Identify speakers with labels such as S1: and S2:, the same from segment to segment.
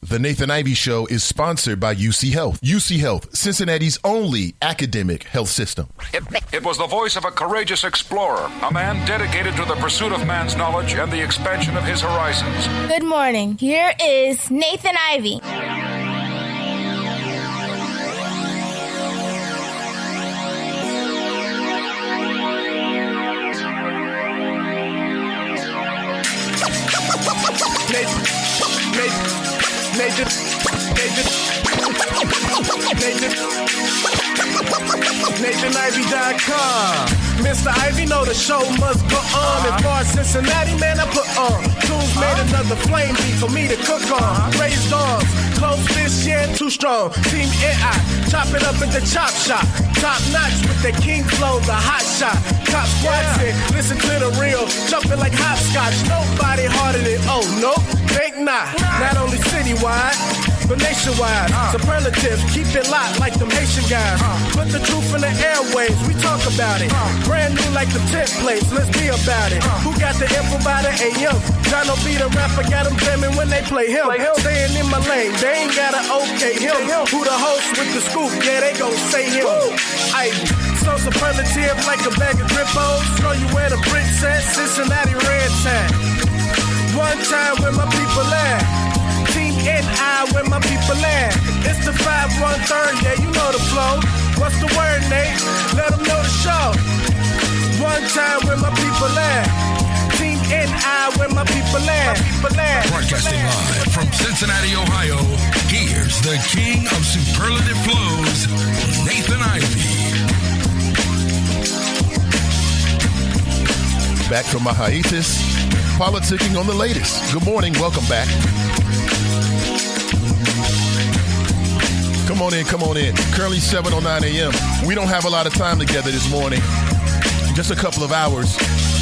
S1: The Nathan Ivey Show is sponsored by UC Health. UC Health, Cincinnati's only academic health system.
S2: It was the voice of a courageous explorer, a man dedicated to the pursuit of man's knowledge and the expansion of his horizons.
S3: Good morning. Here is Nathan Ivey.
S4: NathanIvey.com. Mr. Ivey know the show must go on. As far as Cincinnati, man, I put on. Tunes made another flame beat for me to cook on. Raised arms, close fists, yeah, too strong. Team AI, chop it up at the chop shop. Top notch with the king flow, the hot shot. Cop squats it, listen to the real. Jumping like hopscotch, nobody harder than, oh, nope, think not. Not only citywide, but nationwide. Superlatives, keep it locked like them Haitian guys. Put the truth in the airwaves, we talk about it. Brand new like the templates, let's be about it. Who got the info by the AM? John be the rapper, got them jamming when they play him. Staying in my lane, they ain't gotta okay him. Who the host with the scoop? Yeah, they gon' say him. Ivy, so superlative like a bag of Drippos. Show you where the bricks at, Cincinnati red tag. One time where my people at. Team NI where my people at. It's the 5-1-3, yeah, you know the flow. What's the word, Nate? Let them know the show. One time where my people at. Team NI where my people at.
S5: Broadcasting live from Cincinnati, Ohio, here's the king of superlative flows, Nathan Ivey.
S1: Back from my hiatus, politicking on the latest. Good morning, welcome back. Come on in. Currently 7:09 a.m. We don't have a lot of time together this morning, just a couple of hours.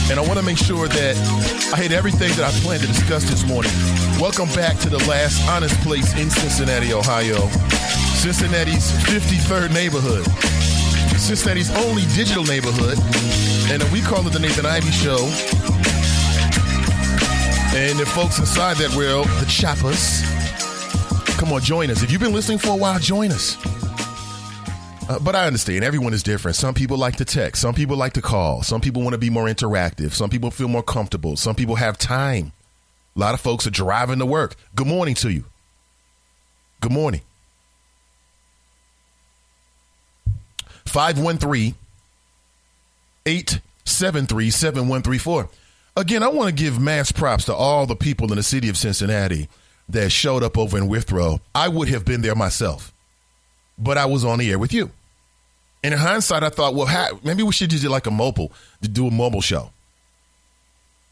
S1: And I want to make sure that I hit everything that I plan to discuss this morning. Welcome back to the last honest place in Cincinnati, Ohio. Cincinnati's 53rd neighborhood. Cincinnati's only digital neighborhood. And we call it the Nathan Ivey Show. And the folks inside that rail, the choppers. Come on, join us. If you've been listening for a while, join us. But I understand everyone is different. Some people like to text. Some people like to call. Some people want to be more interactive. Some people feel more comfortable. Some people have time. A lot of folks are driving to work. Good morning to you. Good morning. 513-873-7134. Again, I want to give mass props to all the people in the city of Cincinnati that showed up over in Withrow. I would have been there myself, but I was on the air with you. And in hindsight, I thought, well, maybe we should do like do a mobile show.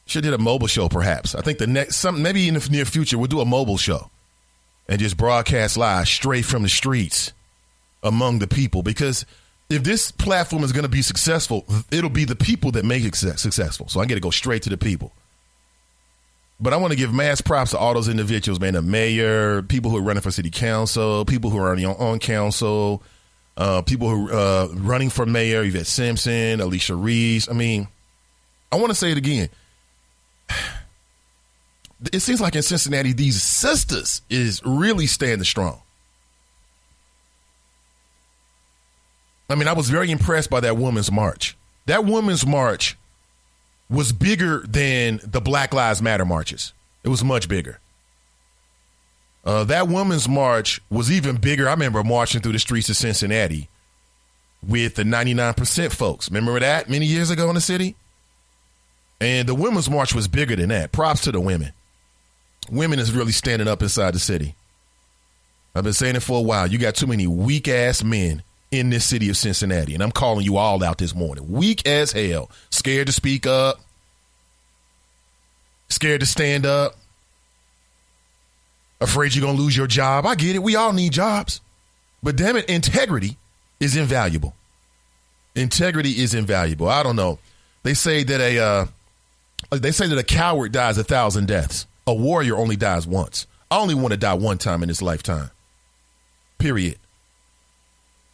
S1: Should do a mobile show, perhaps. I think maybe in the near future, we'll do a mobile show and just broadcast live straight from the streets among the people. Because if this platform is going to be successful, it'll be the people that make it successful. So I got to go straight to the people. But I want to give mass props to all those individuals, man, the mayor, people who are running for city council, people who are on council, people who are running for mayor, Yvette Simpson, Alicia Reese. I mean, I want to say it again. It seems like in Cincinnati, these sisters is really standing strong. I mean, I was very impressed by that women's march. That women's march was bigger than the Black Lives Matter marches. It was much bigger. That women's march was even bigger. I remember marching through the streets of Cincinnati with the 99% folks. Remember that many years ago in the city? And the women's march was bigger than that. Props to the women. Women is really standing up inside the city. I've been saying it for a while. You got too many weak-ass men in this city of Cincinnati, and I'm calling you all out this morning. Weak as hell. Scared to speak up. Scared to stand up. Afraid you're going to lose your job. I get it. We all need jobs. But damn it, integrity is invaluable. Integrity is invaluable. I don't know. They say that a coward dies 1,000 deaths. A warrior only dies once. I only want to die one time in this lifetime. Period.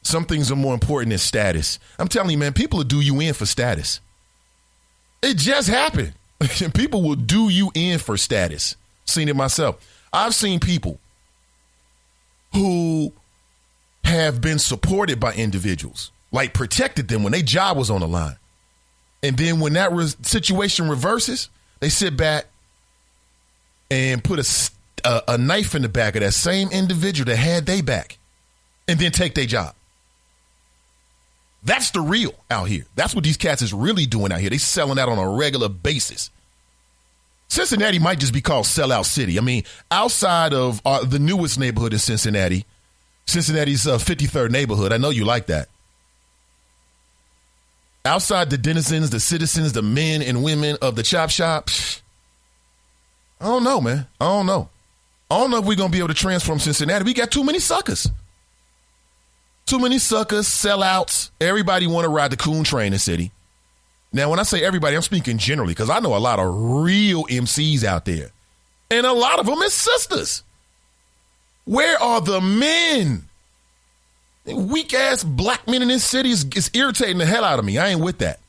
S1: Some things are more important than status. I'm telling you, man, people will do you in for status. It just happened. People will do you in for status. Seen it myself. I've seen people who have been supported by individuals, like protected them when their job was on the line. And then when that situation reverses, they sit back and put a knife in the back of that same individual that had their back and then take their job. That's the real out here. That's what these cats is really doing out here. They selling out on a regular basis. Cincinnati might just be called Sellout City. I mean, outside of the newest neighborhood in Cincinnati, Cincinnati's 53rd neighborhood. I know you like that. Outside the denizens, the citizens, the men and women of the chop shop, I don't know, man. I don't know if we're going to be able to transform Cincinnati. We got too many suckers. Too many suckers, sellouts. Everybody want to ride the coon train in the city. Now, when I say everybody, I'm speaking generally because I know a lot of real MCs out there. And a lot of them is sisters. Where are the men? Weak-ass black men in this city is irritating the hell out of me. I ain't with that.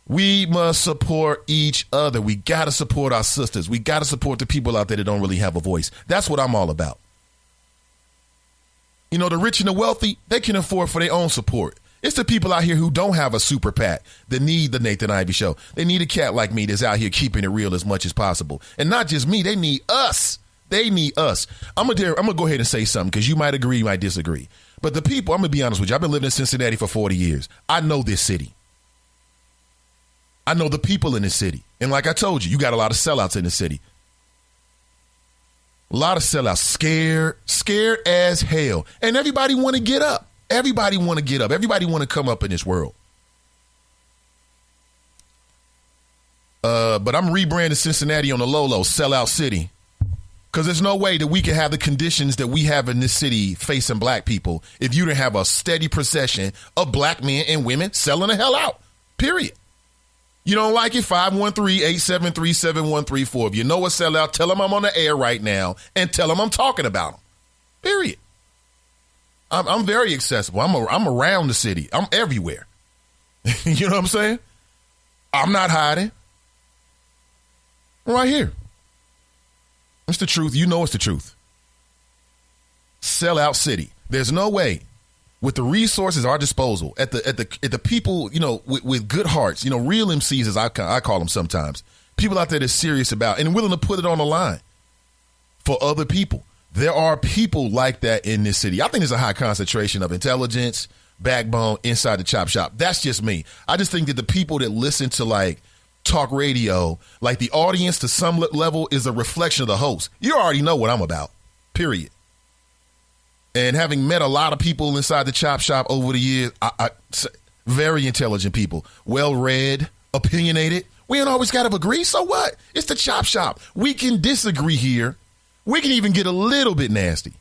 S1: We must support each other. We got to support our sisters. We got to support the people out there that don't really have a voice. That's what I'm all about. You know, the rich and the wealthy, they can afford for their own support. It's the people out here who don't have a super PAC that need the Nathan Ivey Show. They need a cat like me that's out here keeping it real as much as possible. And not just me, they need us. They need us. I'm going to go ahead and say something because you might agree, you might disagree. But the people, I'm going to be honest with you. I've been living in Cincinnati for 40 years. I know this city. I know the people in this city. And like I told you, you got a lot of sellouts in the city. A lot of sellouts, scared as hell. And everybody want to get up. Everybody want to get up. Everybody want to come up in this world. But I'm rebranding Cincinnati on the low, sellout city. Because there's no way that we can have the conditions that we have in this city facing black people if you didn't have a steady procession of black men and women selling the hell out, period. You don't like it? 513-873-7134. If you know a sellout, tell them I'm on the air right now and tell them I'm talking about them, period. I'm very accessible. I'm around the city. I'm everywhere. You know what I'm saying? I'm not hiding. I'm right here. It's the truth. You know it's the truth. Sellout city. There's no way with the resources at our disposal, at the people, you know, with good hearts, you know, real MCs as I call them sometimes, people out there that's serious about and willing to put it on the line for other people. There are people like that in this city. I think there's a high concentration of intelligence, backbone inside the chop shop. That's just me. I just think that the people that listen to like talk radio, like the audience to some level is a reflection of the host. You already know what I'm about, period. And having met a lot of people inside the chop shop over the years, very intelligent people, well-read, opinionated. We ain't always got to agree. So what? It's the chop shop. We can disagree here. We can even get a little bit nasty.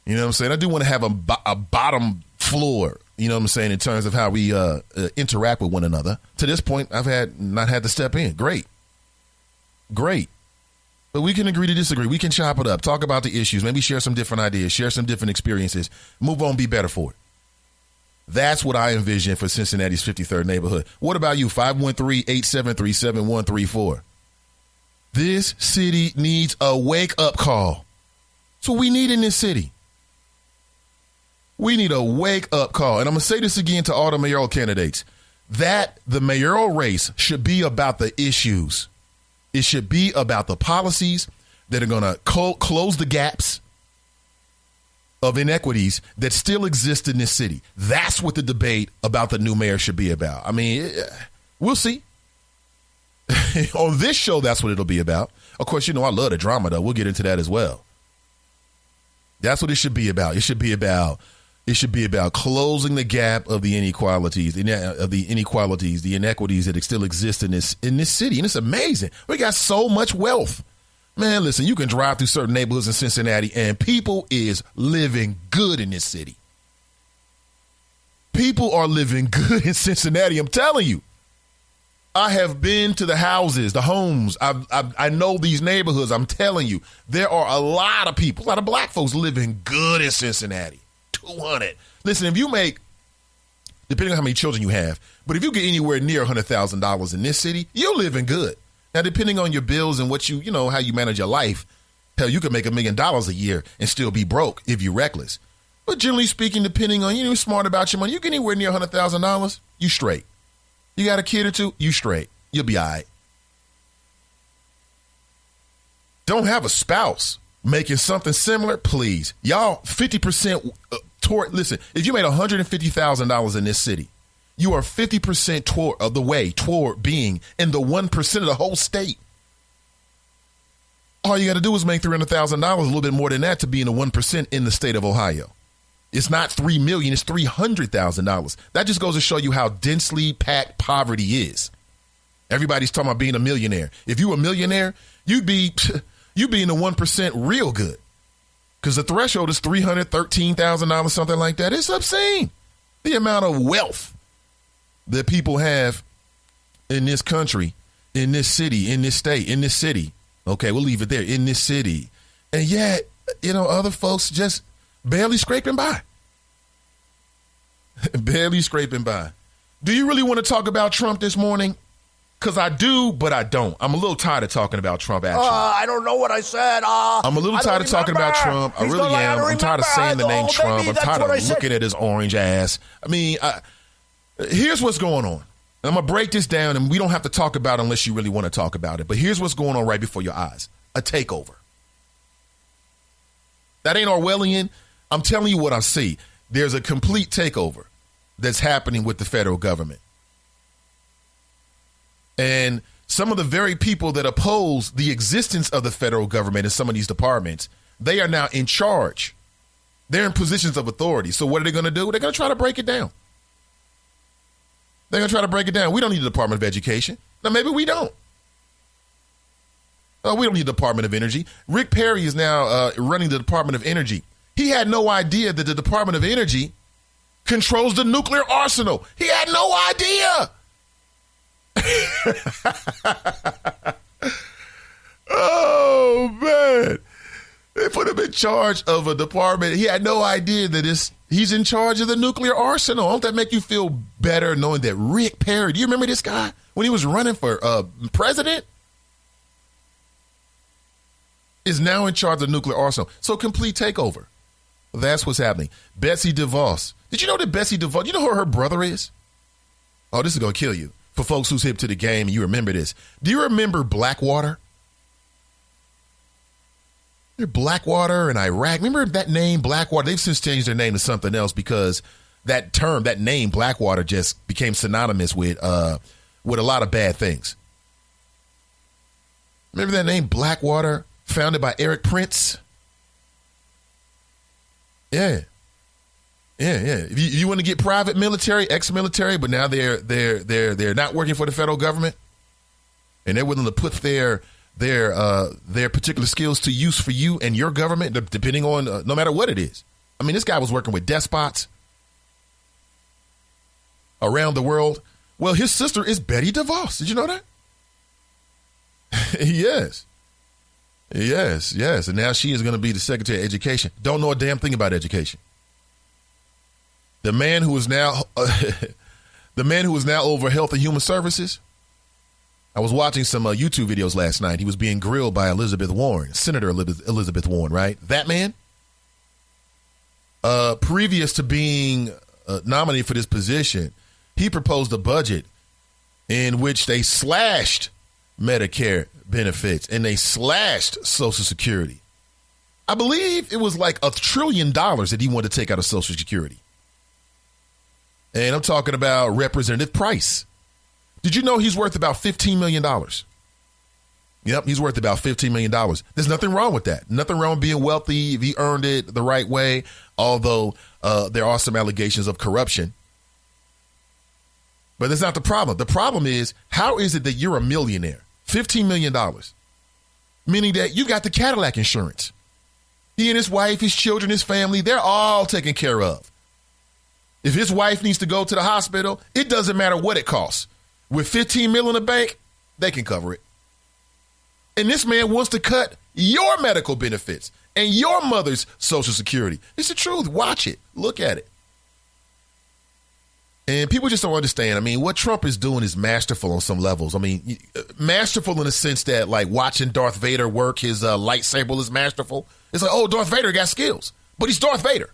S1: You know what I'm saying? I do want to have a bottom floor, you know what I'm saying, in terms of how we interact with one another. To this point, I've not had to step in. Great. But we can agree to disagree. We can chop it up, talk about the issues, maybe share some different ideas, share some different experiences, move on, be better for it. That's what I envision for Cincinnati's 53rd neighborhood. What about you? 513-873-7134. This city needs a wake-up call. That's what we need in this city. We need a wake-up call. And I'm going to say this again to all the mayoral candidates, that the mayoral race should be about the issues. It should be about the policies that are going to close the gaps of inequities that still exist in this city. That's what the debate about the new mayor should be about. I mean, we'll see. On this show, that's what it'll be about. Of course, you know, I love the drama, though. We'll get into that as well. That's what it should be about. It should be about closing the gap of the inequalities, the inequities that still exist in this city. And it's amazing. We got so much wealth. Man, listen, you can drive through certain neighborhoods in Cincinnati and people is living good in this city. People are living good in Cincinnati. I'm telling you. I have been to the houses, the homes. I know these neighborhoods. I'm telling you, there are a lot of people, a lot of black folks living good in Cincinnati. 200. Listen, if you make, depending on how many children you have, but if you get anywhere near $100,000 in this city, you're living good. Now, depending on your bills and what you know, how you manage your life, Hell, you could make $1 million a year and still be broke if you're reckless. But generally speaking, depending on you're smart about your money, you get anywhere near $100,000, you straight. You got a kid or two, you straight. You'll be all right. Don't have a spouse making something similar, please. Y'all, 50% toward, listen, if you made $150,000 in this city, you are 50% of the way toward being in the 1% of the whole state. All you got to do is make $300,000, a little bit more than that, to be in the 1% in the state of Ohio. It's not $3 million, it's $300,000. That just goes to show you how densely packed poverty is. Everybody's talking about being a millionaire. If you were a millionaire, you'd be in the 1% real good. Because the threshold is $300,000, $13,000, something like that. It's obscene. The amount of wealth that people have in this country, in this city, in this state, in this city. Okay, we'll leave it there, in this city. And yet, other folks just barely scraping by. Barely scraping by. Do you really want to talk about Trump this morning? Because I do, but I don't. I'm a little tired of talking about Trump, actually.
S6: I don't know what I said.
S1: I'm a little tired of talking about Trump. I really am. I'm tired of saying the name Trump. I'm tired of looking at his orange ass. I mean, here's what's going on. I'm going to break this down, and we don't have to talk about it unless you really want to talk about it. But here's what's going on right before your eyes. A takeover. That ain't Orwellian. I'm telling you what I see. There's a complete takeover that's happening with the federal government. And some of the very people that oppose the existence of the federal government in some of these departments, they are now in charge. They're in positions of authority. So what are they going to do? They're going to try to break it down. They're going to try to break it down. We don't need the Department of Education. Now, maybe we don't. We don't need the Department of Energy. Rick Perry is now running the Department of Energy. He had no idea that the Department of Energy controls the nuclear arsenal. He had no idea. Oh, man. They put him in charge of a department. He had no idea that he's in charge of the nuclear arsenal. Don't that make you feel better knowing that Rick Perry, do you remember this guy when he was running for president? Is now in charge of the nuclear arsenal. So complete takeover. That's what's happening. Betsy DeVos. Did you know that Betsy DeVos, you know who her brother is? Oh, this is going to kill you. For folks who's hip to the game and you remember this. Do you remember Blackwater? Blackwater in Iraq. Remember that name, Blackwater? They've since changed their name to something else because that term, that name, Blackwater, just became synonymous with a lot of bad things. Remember that name, Blackwater, founded by Eric Prince? Yeah. If you want to get private military, ex-military, but now they're not working for the federal government, and they're willing to put their particular skills to use for you and your government, depending on no matter what it is. I mean, this guy was working with despots around the world. Well, his sister is Betty DeVos. Did you know that? Yes. And now she is going to be the Secretary of Education. Don't know a damn thing about education. The man who is now over Health and Human Services. I was watching some YouTube videos last night. He was being grilled by Elizabeth Warren, Senator Elizabeth Warren, right? That man, previous to being nominated for this position, he proposed a budget in which they slashed Medicare benefits and they slashed Social Security. I believe it was like $1 trillion that he wanted to take out of Social Security. And I'm talking about Representative Price. Did you know he's worth about $15 million? Yep, he's worth about $15 million. There's nothing wrong with that. Nothing wrong with being wealthy if he earned it the right way, although there are some allegations of corruption. But that's not the problem. The problem is, how is it that you're a millionaire? $15 million. Meaning that you got the Cadillac insurance. He and his wife, his children, his family, they're all taken care of. If his wife needs to go to the hospital, it doesn't matter what it costs. With $15 million in the bank, they can cover it. And this man wants to cut your medical benefits and your mother's Social Security. It's the truth. Watch it. Look at it. And people just don't understand. I mean, what Trump is doing is masterful on some levels. I mean, masterful in the sense that, like, watching Darth Vader work his lightsaber is masterful. It's like, oh, Darth Vader got skills, but he's Darth Vader.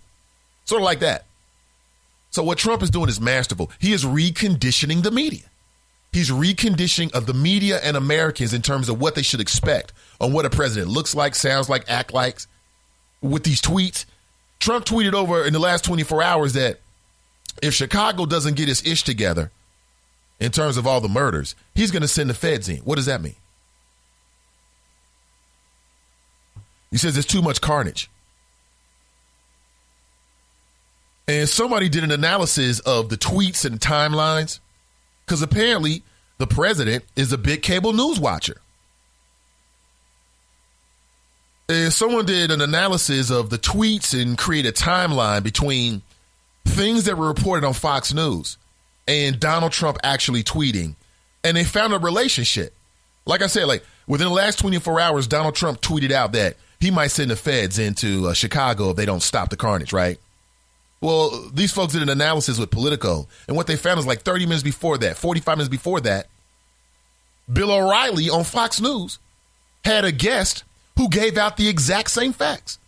S1: Sort of like that. So what Trump is doing is masterful. He is reconditioning the media. He's reconditioning of the media and Americans in terms of what they should expect on what a president looks like, sounds like, act like with these tweets. Trump tweeted over in the last 24 hours that if Chicago doesn't get its ish together in terms of all the murders, he's going to send the feds in. What does that mean? He says there's too much carnage. And somebody did an analysis of the tweets and timelines because apparently the president is a big cable news watcher. And someone did an analysis of the tweets and created a timeline between things that were reported on Fox News and Donald Trump actually tweeting. And they found a relationship. Like I said, like within the last 24 hours, Donald Trump tweeted out that he might send the feds into Chicago if they don't stop the carnage, right? Well, these folks did an analysis with Politico. And what they found is like 30 minutes before that, 45 minutes before that, Bill O'Reilly on Fox News had a guest who gave out the exact same facts.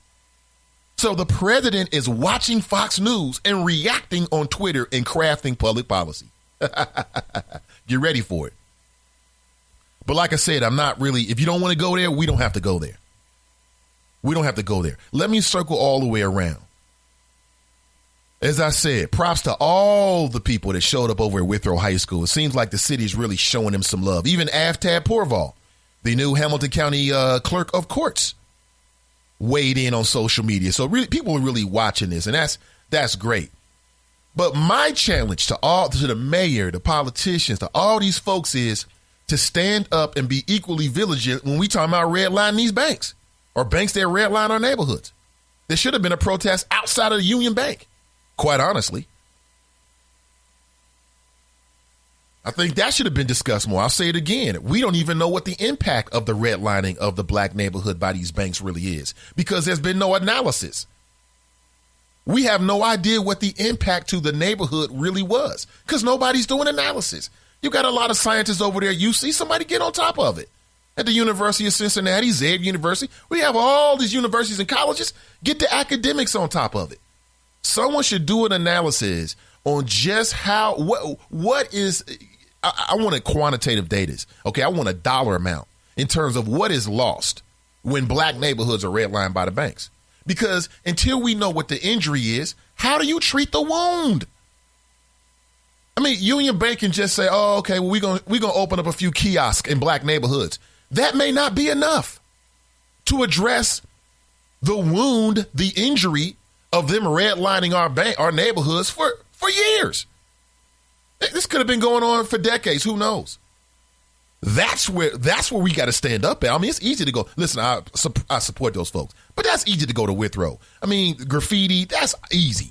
S1: So the president is watching Fox News and reacting on Twitter and crafting public policy. Get ready for it. But like I said, I'm not really, if you don't want to go there, we don't have to go there. We don't have to go there. Let me circle all the way around. As I said, props to all the people that showed up over at Withrow High School. It seems like the city is really showing them some love. Even Aftab Porval, the new Hamilton County clerk of courts, weighed in on social media. So really, people are really watching this, and that's great. But my challenge to the mayor, the politicians, to all these folks is to stand up and be equally vigilant when we talking about redlining these banks or banks that redline our neighborhoods. There should have been a protest outside of the Union Bank, quite honestly. I think that should have been discussed more. I'll say it again. We don't even know what the impact of the redlining of the black neighborhood by these banks really is because there's been no analysis. We have no idea what the impact to the neighborhood really was because nobody's doing analysis. You got a lot of scientists over there. You see somebody get on top of it. At the University of Cincinnati, Xavier University, we have all these universities and colleges. Get the academics on top of it. Someone should do an analysis on just how, what is, I want a quantitative data. Okay, I want a dollar amount in terms of what is lost when black neighborhoods are redlined by the banks. Because until we know what the injury is, how do you treat the wound? I mean, Union Bank can just say, oh, okay, well, we're gonna open up a few kiosks in black neighborhoods. That may not be enough to address the wound, the injury of them redlining our neighborhoods for years. This could have been going on for decades. Who knows? That's where we got to stand up at. I mean, it's easy to go, listen, I support those folks, but that's easy to go to Withrow. I mean, graffiti, that's easy.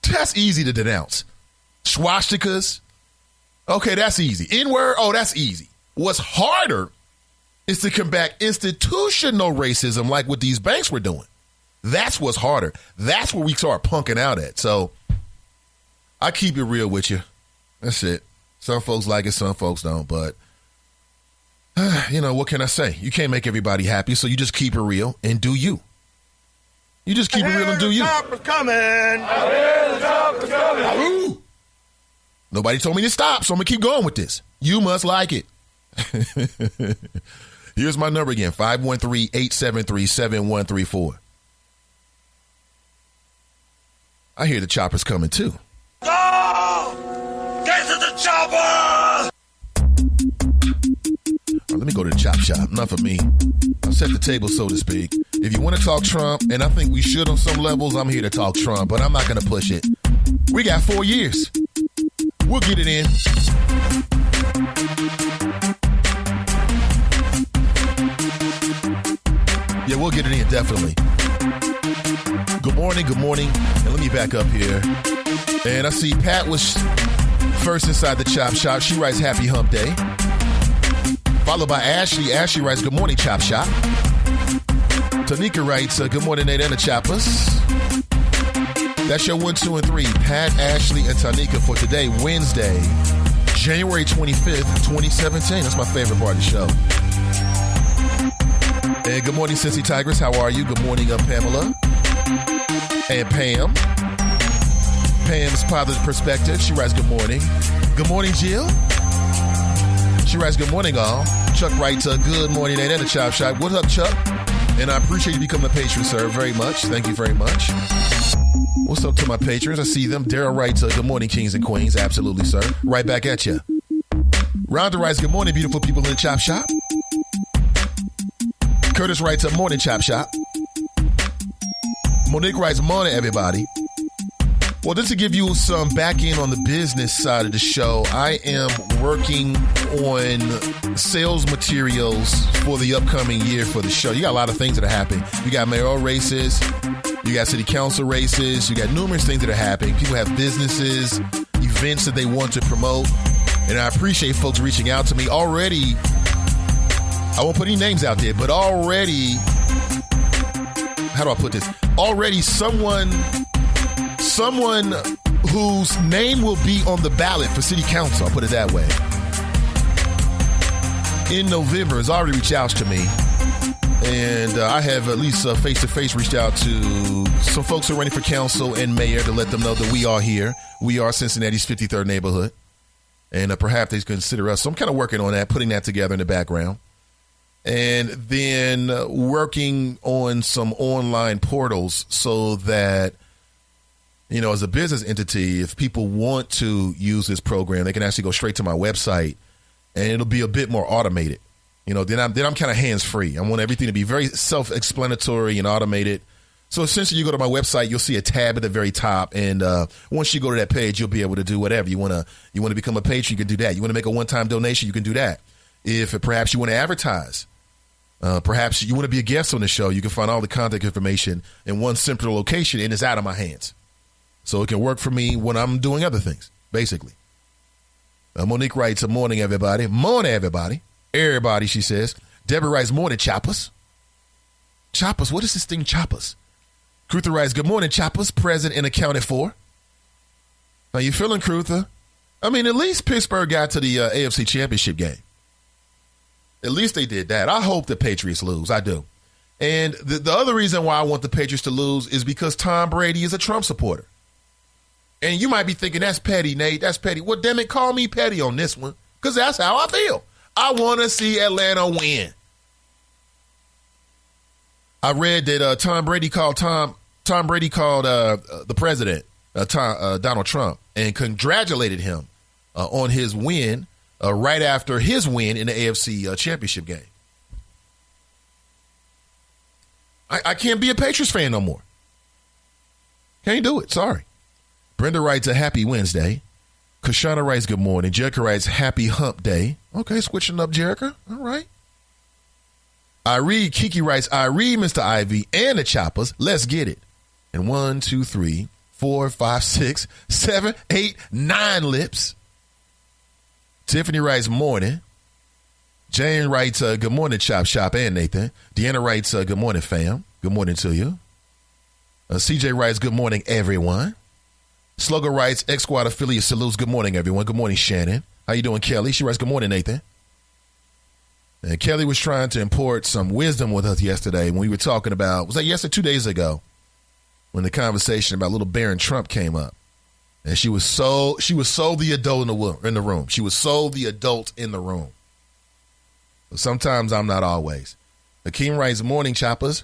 S1: That's easy to denounce. Swastikas, okay, that's easy. N-word, oh, that's easy. What's harder is to combat institutional racism like what these banks were doing. That's what's harder. That's where we start punking out at. So I keep it real with you. That's it. Some folks like it, some folks don't. But, you know, what can I say? You can't make everybody happy, so you just keep it real and do you. You just keep it real and do you.
S4: The top is coming.
S1: Nobody told me to stop, so I'm going to keep going with this. You must like it. Here's my number again, 513-873-7134. I hear the chopper's coming, too.
S4: Go! Get to the chopper!
S1: Let me go to the chop shop. Not for me. I'll set the table, so to speak. If you want to talk Trump, and I think we should on some levels, I'm here to talk Trump, but I'm not going to push it. We got 4 years. We'll get it in. Yeah, we'll get it in, definitely. Good morning. And let me back up here. And I see Pat was first inside the chop shop. She writes, happy hump day. Followed by Ashley. Ashley writes, good morning, chop shop. Tanika writes, good morning, Nate and the choppers. That's your 1, 2, and 3. Pat, Ashley, and Tanika for today, Wednesday, January 25th, 2017. That's my favorite part of the show. And good morning, Cincy Tigers. How are you? Good morning, Pamela. And Pam. Pam's positive perspective. She writes good morning. Good morning, Jill. She writes good morning, all. Chuck writes good morning, and the Chop Shop. What's up, Chuck? And I appreciate you becoming a patron, sir, very much. Thank you very much. What's up to my patrons? I see them. Daryl writes good morning, kings and queens. Absolutely, sir. Right back at you. Rhonda writes good morning, beautiful people in the Chop Shop. Curtis writes morning, Chop Shop. Monique writes morning, everybody. Well, just to give you some back end on the business side of the show, I am working on sales materials for the upcoming year for the show. You got a lot of things that are happening. You got mayoral races, you got city council races, you got numerous things that are happening. People have businesses, events that they want to promote, and I appreciate folks reaching out to me already. I won't put any names out there, but already, how do I put this? Already someone whose name will be on the ballot for city council, I'll put it that way, in November has already reached out to me. And I have at least face-to-face reached out to some folks who are running for council and mayor to let them know that we are here. We are Cincinnati's 53rd neighborhood. And perhaps they consider us. So I'm kind of working on that, putting that together in the background. And then working on some online portals so that, you know, as a business entity, if people want to use this program, they can actually go straight to my website and it'll be a bit more automated. You know, then I'm kind of hands-free. I want everything to be very self-explanatory and automated. So essentially, you go to my website, you'll see a tab at the very top, and once you go to that page, you'll be able to do whatever you want to become a patron. You can do that. You want to make a one-time donation, you can do that. If perhaps you want to advertise, perhaps you want to be a guest on the show, you can find all the contact information in one central location, and it's out of my hands. So it can work for me when I'm doing other things, basically. Monique writes, morning, everybody. Morning, everybody. Everybody, she says. Deborah writes, morning, choppers. Choppers? What is this thing, choppers? Cruther writes, good morning, choppers, present and accounted for. How you feeling, Cruther? I mean, at least Pittsburgh got to the AFC Championship game. At least they did that. I hope the Patriots lose. I do. And the other reason why I want the Patriots to lose is because Tom Brady is a Trump supporter. And you might be thinking, that's petty, Nate. That's petty. Well, damn it, call me petty on this one, because that's how I feel. I want to see Atlanta win. I read that Tom Brady called the president, Donald Trump, and congratulated him on his win right after his win in the AFC Championship game. I can't be a Patriots fan no more. Can't do it. Sorry. Brenda writes a happy Wednesday. Kashana writes good morning. Jerica writes happy hump day. Okay, switching up, Jerica. All right. Kiki writes, I read Mr. Ivy and the Choppers. Let's get it. And 1, 2, 3, 4, 5, 6, 7, 8, 9 lips. Tiffany writes morning. Jane writes good morning, Chop Shop and Nathan. Deanna writes good morning, fam. Good morning to you. CJ writes good morning, everyone. Slugger writes, X-Squad affiliate salutes. Good morning, everyone. Good morning, Shannon. How you doing, Kelly? She writes, good morning, Nathan. And Kelly was trying to import some wisdom with us yesterday when we were talking about, was that yesterday, 2 days ago, when the conversation about little Barron Trump came up. And she was so the adult in the room. She was so the adult in the room. But sometimes I'm not always. Hakeem writes, morning, choppers.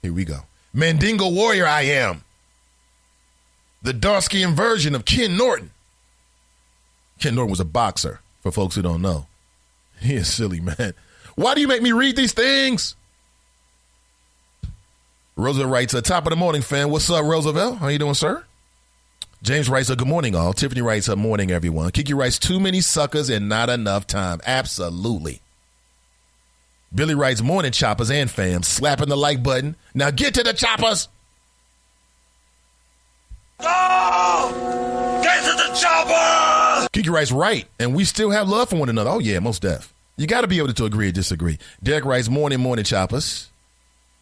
S1: Here we go. Mandingo warrior I am. The dark-skinned version of Ken Norton. Ken Norton was a boxer, for folks who don't know. He is silly, man. Why do you make me read these things? Roosevelt writes, top of the morning, fan. What's up, Roosevelt? How you doing, sir? James writes, good morning, all. Tiffany writes, morning, everyone. Kiki writes, too many suckers and not enough time. Absolutely. Billy writes, morning, choppers and fam. Slapping the like button. Now get to the choppers.
S6: Oh! Get to the chopper!
S1: Kiki writes, right, and we still have love for one another. Oh, yeah, most def. You got to be able to agree or disagree. Derek writes, morning, choppers.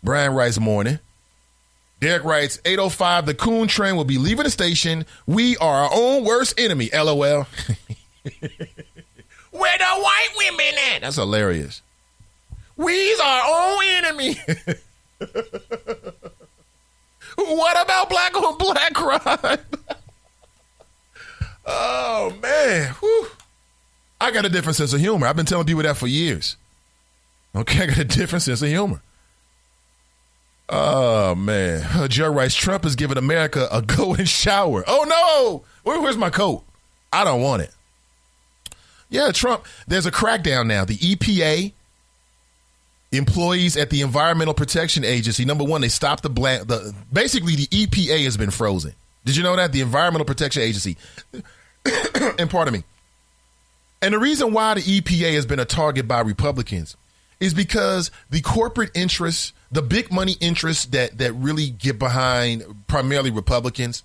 S1: Brian writes, morning. Derek writes, 8:05, the coon train will be leaving the station. We are our own worst enemy, LOL. Where the white women at? That's hilarious. We's our own enemy. What about black on black crime? Oh, man. Whew. I got a different sense of humor. I've been telling people that for years. Okay, I got a different sense of humor. Oh, man. Joe writes, Trump is giving America a golden shower. Oh, no. Where's my coat? I don't want it. Yeah, Trump, there's a crackdown now. The EPA, employees at the Environmental Protection Agency, number one, they stopped basically the EPA has been frozen. Did you know that? The Environmental Protection Agency. And pardon me. And the reason why the EPA has been a target by Republicans is because the corporate interests, the big money interests that really get behind primarily Republicans,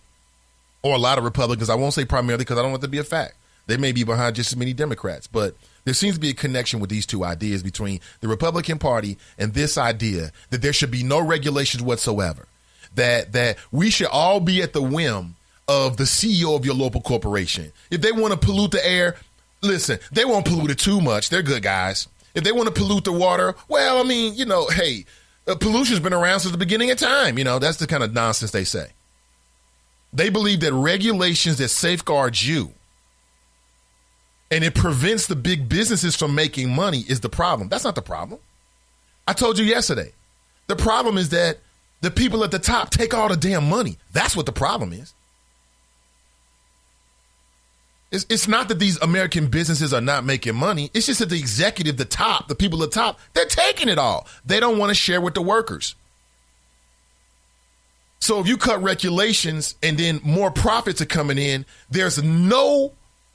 S1: or a lot of Republicans, I won't say primarily because I don't want it to be a fact. They may be behind just as many Democrats, but there seems to be a connection with these two ideas between the Republican Party and this idea that there should be no regulations whatsoever, that we should all be at the whim of the CEO of your local corporation. If they want to pollute the air, listen, they won't pollute it too much. They're good guys. If they want to pollute the water, well, I mean, hey, pollution's been around since the beginning of time. That's the kind of nonsense they say. They believe that regulations that safeguard you and it prevents the big businesses from making money is the problem. That's not the problem. I told you yesterday. The problem is that the people at the top take all the damn money. That's what the problem is. It's not that these American businesses are not making money. It's just that the executive, the top, the people at the top, they're taking it all. They don't want to share with the workers. So if you cut regulations and then more profits are coming in, there's no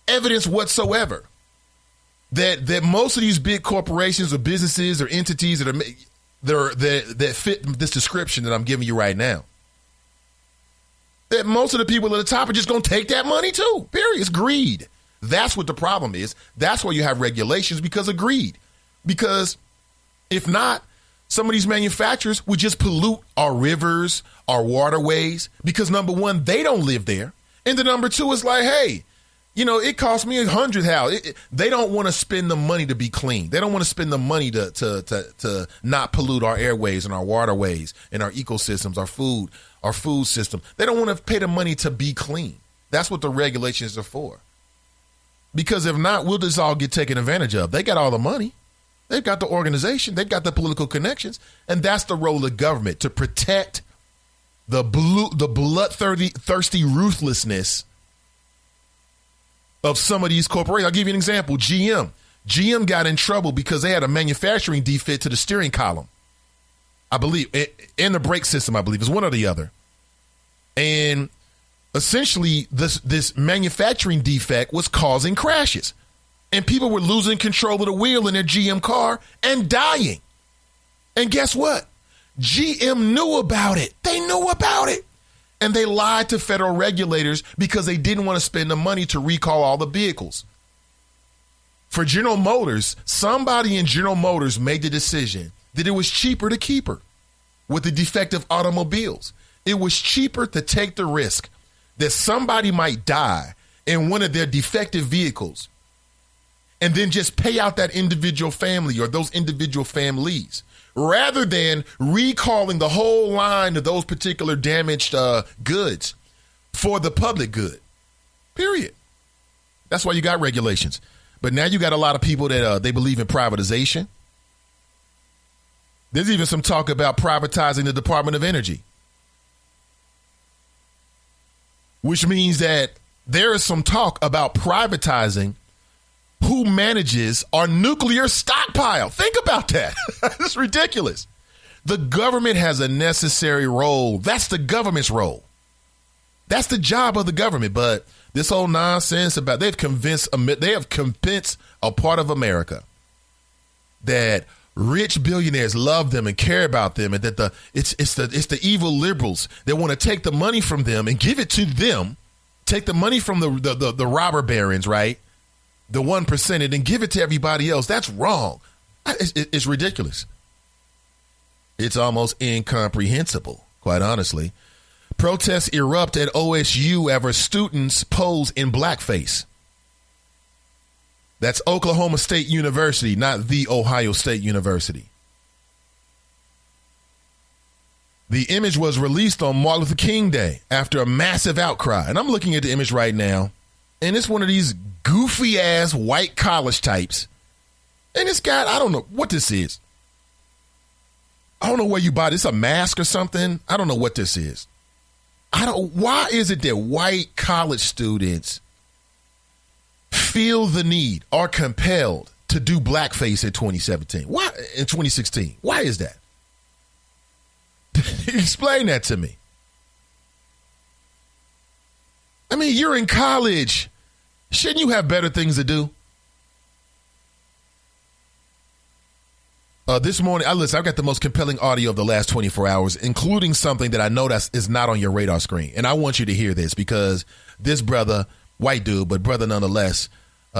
S1: evidence whatsoever that most of these big corporations or businesses or entities that fit this description that I'm giving you right now, that most of the people at the top are just going to take that money too. Period. It's greed. That's what the problem is. That's why you have regulations, because of greed. Because if not, some of these manufacturers would just pollute our rivers, our waterways, because number one, they don't live there. And the number two is like, hey, it cost me $100. They don't want to spend the money to be clean. They don't want to spend the money to not pollute our airways and our waterways and our ecosystems, our food system. They don't want to pay the money to be clean. That's what the regulations are for. Because if not, we'll just all get taken advantage of. They got all the money. They've got the organization. They've got the political connections. And that's the role of the government, to protect the bloodthirsty ruthlessness of some of these corporations. I'll give you an example. GM got in trouble because they had a manufacturing defect to the steering column, I believe, and the brake system, I believe. It's one or the other. And essentially, this manufacturing defect was causing crashes. And people were losing control of the wheel in their GM car and dying. And guess what? GM knew about it. They knew about it. And they lied to federal regulators because they didn't want to spend the money to recall all the vehicles. For General Motors, somebody in General Motors made the decision that it was cheaper to keep her with the defective automobiles. It was cheaper to take the risk that somebody might die in one of their defective vehicles and then just pay out that individual family or those individual families, rather than recalling the whole line of those particular damaged goods for the public good. Period. That's why you got regulations. But now you got a lot of people that they believe in privatization. There's even some talk about privatizing the Department of Energy, which means that there is some talk about privatizing who manages our nuclear stockpile. Think about that. It's ridiculous. The government has a necessary role. That's the government's role. That's the job of the government. But this whole nonsense about they have convinced a part of America that rich billionaires love them and care about them, and that it's the evil liberals that want to take the money from them and give it to them, take the money from the robber barons, right? The 1%, and then give it to everybody else. That's wrong. It's ridiculous. It's almost incomprehensible, quite honestly. Protests erupt at OSU after students pose in blackface. That's Oklahoma State University, not the Ohio State University. The image was released on Martin Luther King Day after a massive outcry. And I'm looking at the image right now, and it's one of these goofy-ass white college types. And this guy, I don't know what this is. I don't know where you buy this, a mask or something. I don't know what this is. Why is it that white college students feel the need, are compelled to do blackface in 2017? Why in 2016? Why is that? Explain that to me. I mean, you're in college. Shouldn't you have better things to do? This morning, I've got the most compelling audio of the last 24 hours, including something that I know that is not on your radar screen. And I want you to hear this because this brother, white dude, but brother nonetheless,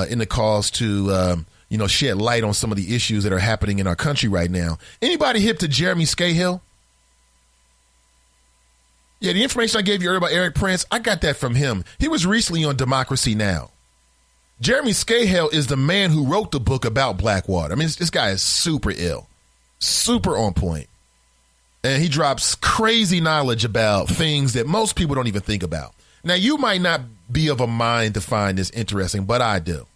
S1: in the cause to, shed light on some of the issues that are happening in our country right now. Anybody hip to Jeremy Scahill? Yeah, the information I gave you earlier about Eric Prince, I got that from him. He was recently on Democracy Now! Jeremy Scahill is the man who wrote the book about Blackwater. I mean, this guy is super ill, super on point. And he drops crazy knowledge about things that most people don't even think about. Now, you might not be of a mind to find this interesting, but I do.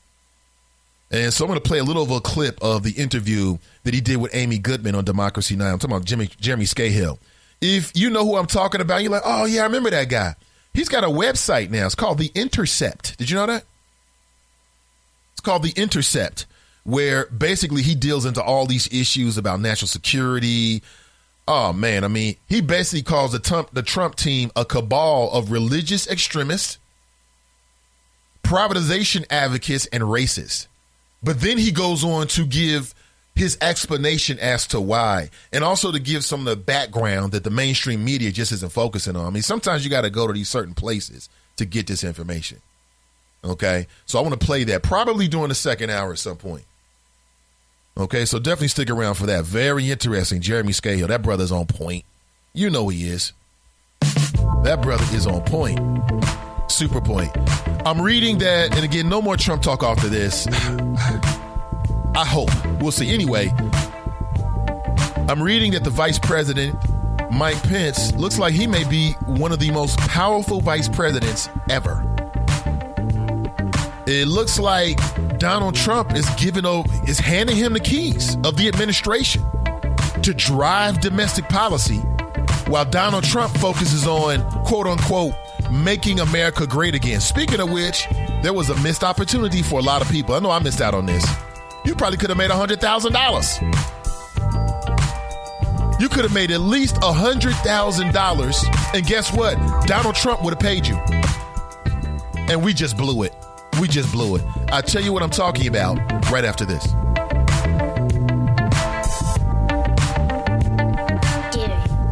S1: And so I'm going to play a little of a clip of the interview that he did with Amy Goodman on Democracy Now! I'm talking about Jeremy Scahill. If you know who I'm talking about, you're like, oh, yeah, I remember that guy. He's got a website now. It's called The Intercept. Did you know that? It's called The Intercept, where basically he deals into all these issues about national security. Oh, man, I mean, he basically calls the Trump team a cabal of religious extremists, privatization advocates, and racists. But then he goes on to give his explanation as to why, and also to give some of the background that the mainstream media just isn't focusing on. I mean, sometimes you got to go to these certain places to get this information. Okay, so I want to play that probably during the second hour at some point. Okay, so definitely stick around for that. Very interesting. Jeremy Scahill, that brother's on point. You know he is. That brother is on point. Super point. I'm reading that, and again, no more Trump talk after this. I hope. We'll see. Anyway, I'm reading that the vice president, Mike Pence, looks like he may be one of the most powerful vice presidents ever. It looks like Donald Trump is handing him the keys of the administration to drive domestic policy, while Donald Trump focuses on, quote unquote, making America great again. Speaking of which, there was a missed opportunity for a lot of people. I know I missed out on this. You probably could have made $100,000. You could have made at least $100,000. And guess what? Donald Trump would have paid you. And we just blew it. We just blew it. I'll tell you what I'm talking about right after this.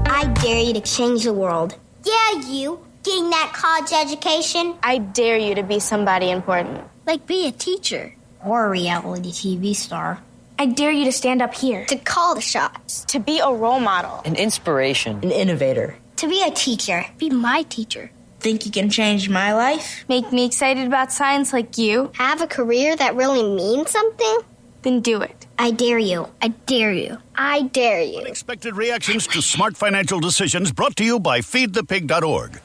S7: I dare you to change the world. Yeah, you. Getting that college education.
S3: I dare you to be somebody important.
S7: Like be a teacher. Or a reality TV star.
S3: I dare you to stand up here.
S7: To call the shots.
S3: To be a role model.
S8: An inspiration. An innovator.
S7: To be a teacher. Be my teacher.
S9: Think you can change my life?
S3: Make me excited about science like you.
S7: Have a career that really means something?
S3: Then do it.
S7: I dare you. I dare you. I dare you.
S10: Unexpected reactions to smart financial decisions brought to you by feedthepig.org.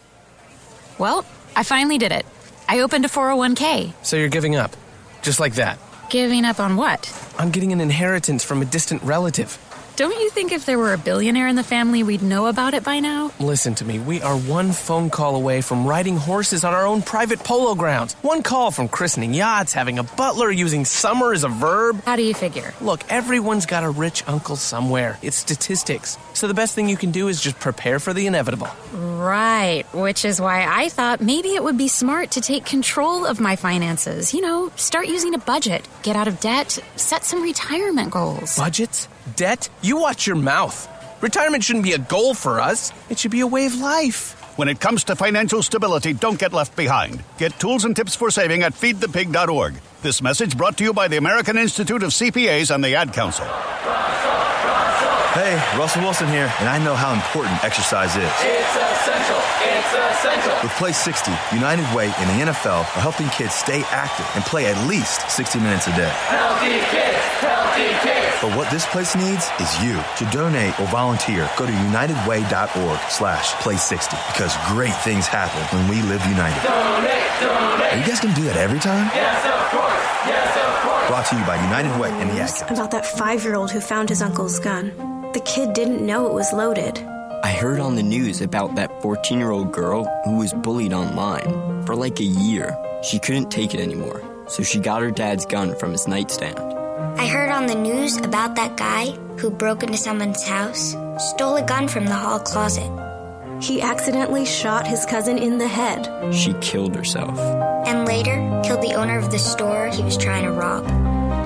S11: Well, I finally did it. I opened a 401k.
S12: So you're giving up? Just like that?
S11: Giving up on what?
S12: On getting an inheritance from a distant relative.
S11: Don't you think if there were a billionaire in the family, we'd know about it by now?
S12: Listen to me. We are one phone call away from riding horses on our own private polo grounds. One call from christening yachts, having a butler, using summer as a verb.
S11: How do you figure?
S12: Look, everyone's got a rich uncle somewhere. It's statistics. So the best thing you can do is just prepare for the inevitable.
S11: Right, which is why I thought maybe it would be smart to take control of my finances. You know, start using a budget, get out of debt, set some retirement goals.
S12: Budgets? Debt? You watch your mouth. Retirement shouldn't be a goal for us. It should be a way of life.
S10: When it comes to financial stability, don't get left behind. Get tools and tips for saving at feedthepig.org. This message brought to you by the American Institute of CPAs and the Ad Council.
S13: Hey, Russell Wilson here, and I know how important exercise is.
S14: It's essential. It's essential.
S13: With Play 60, United Way and the NFL are helping kids stay active and play at least 60 minutes a day.
S14: Healthy kids, healthy kids.
S13: But what this place needs is you. To donate or volunteer, go to unitedway.org/play60 because great things happen when we live united.
S14: Donate.
S13: Are you guys going to do that every time?
S14: Yes, of course. Yes, of course.
S13: Brought to you by United Way and the Ad Council.
S15: About that 5-year-old who found his uncle's gun. The kid didn't know it was loaded.
S16: I heard on the news about that 14-year-old girl who was bullied online for like a year. She couldn't take it anymore, so she got her dad's gun from his nightstand.
S7: I heard on the news about that guy who broke into someone's house, stole a gun from the hall closet.
S15: He accidentally shot his cousin in the head.
S16: She killed herself.
S7: And later, killed the owner of the store he was trying to rob.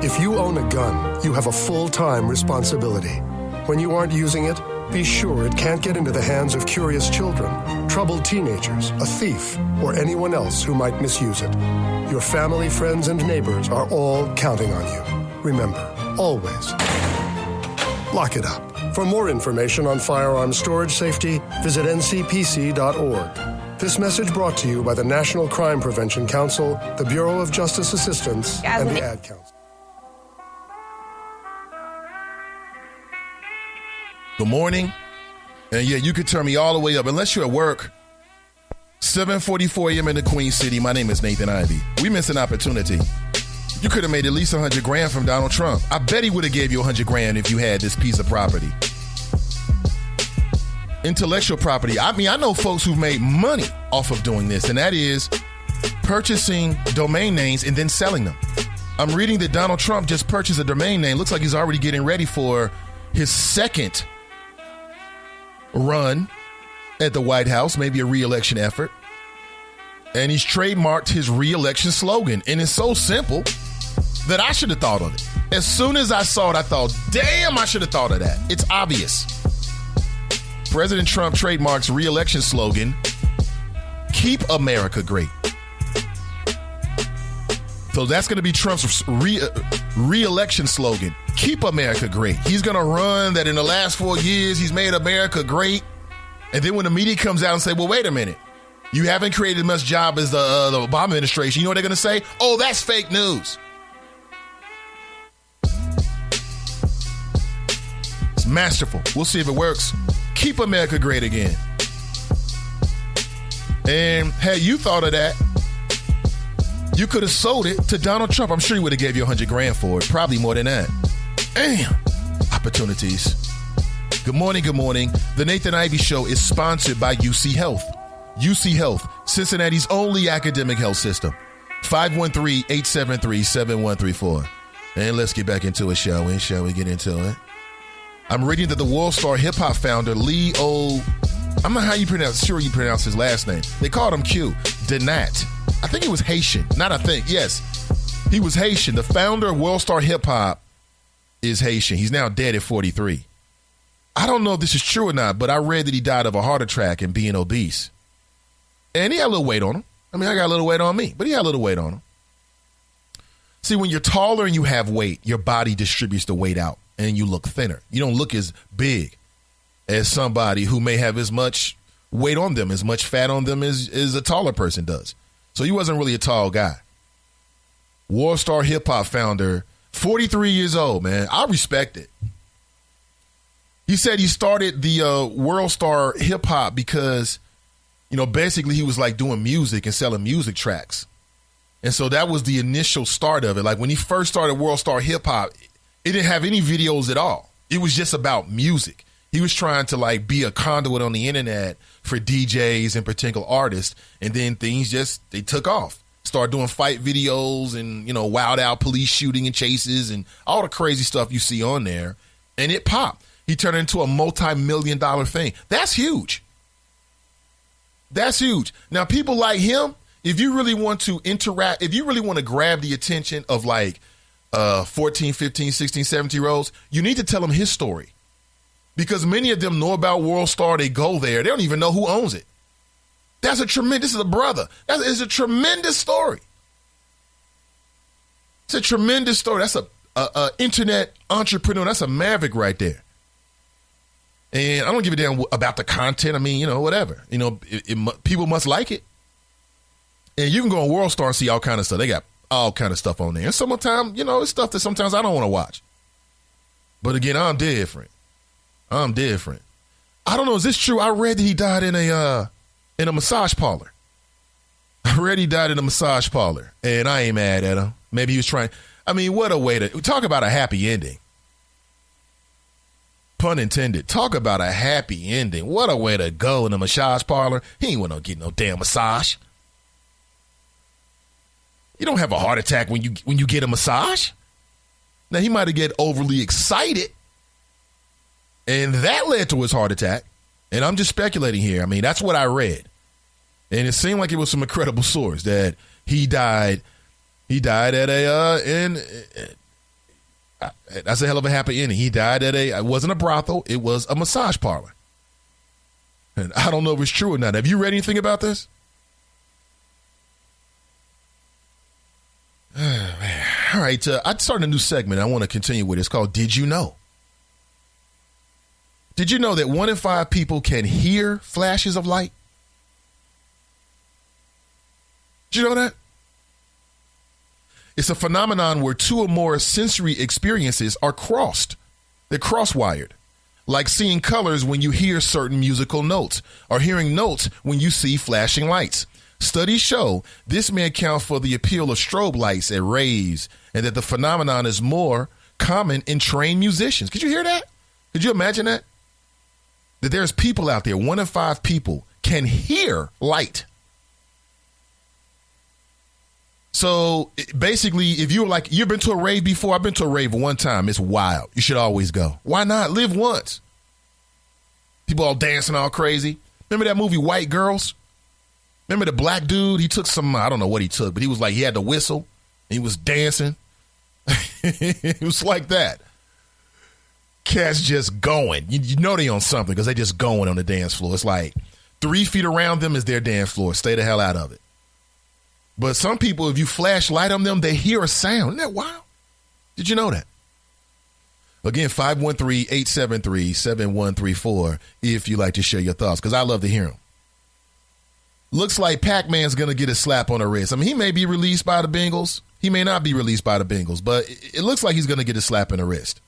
S17: If you own a gun, you have a full-time responsibility. When you aren't using it, be sure it can't get into the hands of curious children, troubled teenagers, a thief, or anyone else who might misuse it. Your family, friends, and neighbors are all counting on you. Remember, always, lock it up. For more information on firearm storage safety, visit ncpc.org. This message brought to you by the National Crime Prevention Council, the Bureau of Justice Assistance, and the Ad Council.
S1: Good morning. And yeah, you could turn me all the way up unless you're at work. 7:44 a.m. in the Queen City. My name is Nathan Ivey. We missed an opportunity. You could have made at least $100,000 from Donald Trump. I bet he would have gave you $100,000 if you had this piece of property. Intellectual property. I mean, I know folks who've made money off of doing this, and that is purchasing domain names and then selling them. I'm reading that Donald Trump just purchased a domain name. Looks like he's already getting ready for his second run at the White House, maybe a re-election effort. And he's trademarked his re-election slogan. And it's so simple that I should have thought of it. As soon as I saw it, I thought, damn, I should have thought of that. It's obvious. President Trump trademarks re-election slogan, "Keep America Great." So that's going to be Trump's re-election slogan, "Keep America Great." He's going to run that in the last 4 years, he's made America great. And then when the media comes out and say, well, wait a minute, you haven't created as much job as the Obama administration, you know what they're going to say? Oh, that's fake news. It's masterful. We'll see if it works. Keep America great again. And had you thought of that, you could have sold it to Donald Trump. I'm sure he would have gave you $100,000 for it. Probably more than that. Damn. Opportunities. Good morning, good morning. The Nathan Ivey Show is sponsored by UC Health. UC Health, Cincinnati's only academic health system. 513-873-7134. And let's get back into it, shall we? Shall we get into it? I'm reading that the World Star hip-hop founder, Leo, I'm not sure you pronounce his last name. They called him Q, Donat. I think he was Haitian. Yes. He was Haitian. The founder of World Star Hip Hop is Haitian. He's now dead at 43. I don't know if this is true or not, but I read that he died of a heart attack and being obese. And he had a little weight on him. I mean, I got a little weight on me, but he had a little weight on him. See, when you're taller and you have weight, your body distributes the weight out and you look thinner. You don't look as big as somebody who may have as much weight on them, as much fat on them as a taller person does. So he wasn't really a tall guy. World Star Hip Hop founder, 43 years old, man. I respect it. He said he started the World Star Hip Hop because, basically he was like doing music and selling music tracks. And so that was the initial start of it. Like when he first started World Star Hip Hop, it didn't have any videos at all. It was just about music. He was trying to like be a conduit on the internet for DJs and particular artists. And then things they took off. Started doing fight videos and, wild out police shooting and chases and all the crazy stuff you see on there. And it popped. He turned it into a multi-million-dollar thing. That's huge. That's huge. Now, people like him, if you really want to interact, if you really want to grab the attention of like 14, 15, 16, 17-year-olds, you need to tell them his story. Because many of them know about World Star. They go there. They don't even know who owns it. This is a brother. It's a tremendous story. It's a tremendous story. That's a internet entrepreneur. That's a maverick right there. And I don't give a damn about the content. I mean, whatever. People must like it. And you can go on World Star and see all kind of stuff. They got all kind of stuff on there. And sometimes, it's stuff that sometimes I don't want to watch. But again, I'm different. I don't know. Is this true? I read that he died in a massage parlor. And I ain't mad at him. Maybe he was trying. I mean, what a way to talk about a happy ending. Pun intended. Talk about a happy ending. What a way to go in a massage parlor. He ain't want to get no damn massage. You don't have a heart attack when you get a massage. Now, he might have get overly excited, and that led to his heart attack. And I'm just speculating here. I mean, that's what I read. And it seemed like it was some incredible source that he died. He died at that's a hell of a happy ending. He died at it wasn't a brothel. It was a massage parlor. And I don't know if it's true or not. Have you read anything about this? All right. I started a new segment I want to continue with. It's called Did You Know? Did you know that 1 in 5 people can hear flashes of light? Did you know that? It's a phenomenon where 2 or more sensory experiences are crossed. They're cross-wired, like seeing colors when you hear certain musical notes or hearing notes when you see flashing lights. Studies show this may account for the appeal of strobe lights at raves and that the phenomenon is more common in trained musicians. Could you hear that? Could you imagine that? That there's people out there, 1 in 5 people can hear light. So basically, if you've been to a rave before, I've been to a rave one time. It's wild. You should always go. Why not? Live once. People all dancing all crazy. Remember that movie White Girls? Remember the black dude? He took some, I don't know what he took, but he had the whistle. He was dancing. It was like that. Cats just going. You know they on something because they just going on the dance floor. It's like 3 feet around them is their dance floor. Stay the hell out of it. But some people, if you flash light on them, they hear a sound. Isn't that wild? Did you know that? Again, 513-873-7134 if you like to share your thoughts, because I love to hear them. Looks like Pac-Man's going to get a slap on the wrist. I mean, he may be released by the Bengals. He may not be released by the Bengals, but it looks like he's going to get a slap in the wrist.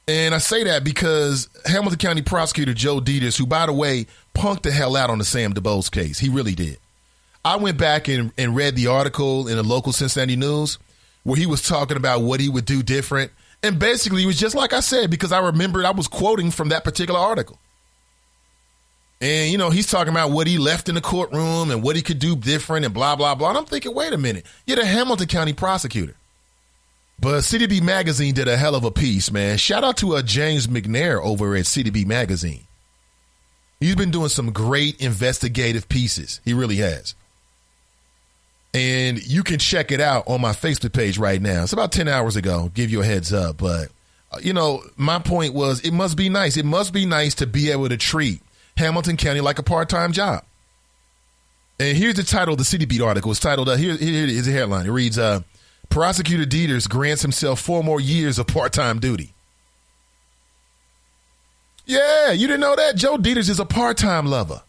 S1: And I say that because Hamilton County Prosecutor Joe Deters, who, by the way, punked the hell out on the Sam DuBose case. He really did. I went back and read the article in the local Cincinnati News where he was talking about what he would do different. And basically, it was just like I said, because I remembered I was quoting from that particular article. And, he's talking about what he left in the courtroom and what he could do different and blah, blah, blah. And I'm thinking, wait a minute. You're the Hamilton County prosecutor. But CDB Magazine did a hell of a piece, man. Shout out to James McNair over at CDB Magazine. He's been doing some great investigative pieces. He really has. And you can check it out on my Facebook page right now. It's about 10 hours ago. Give you a heads up. But, my point was it must be nice. It must be nice to be able to treat Hamilton County like a part-time job. And here's the title of the City Beat article. It's titled, here's the headline. It reads, Prosecutor Deters grants himself 4 more years of part-time duty. Yeah, you didn't know that? Joe Deters is a part-time lover.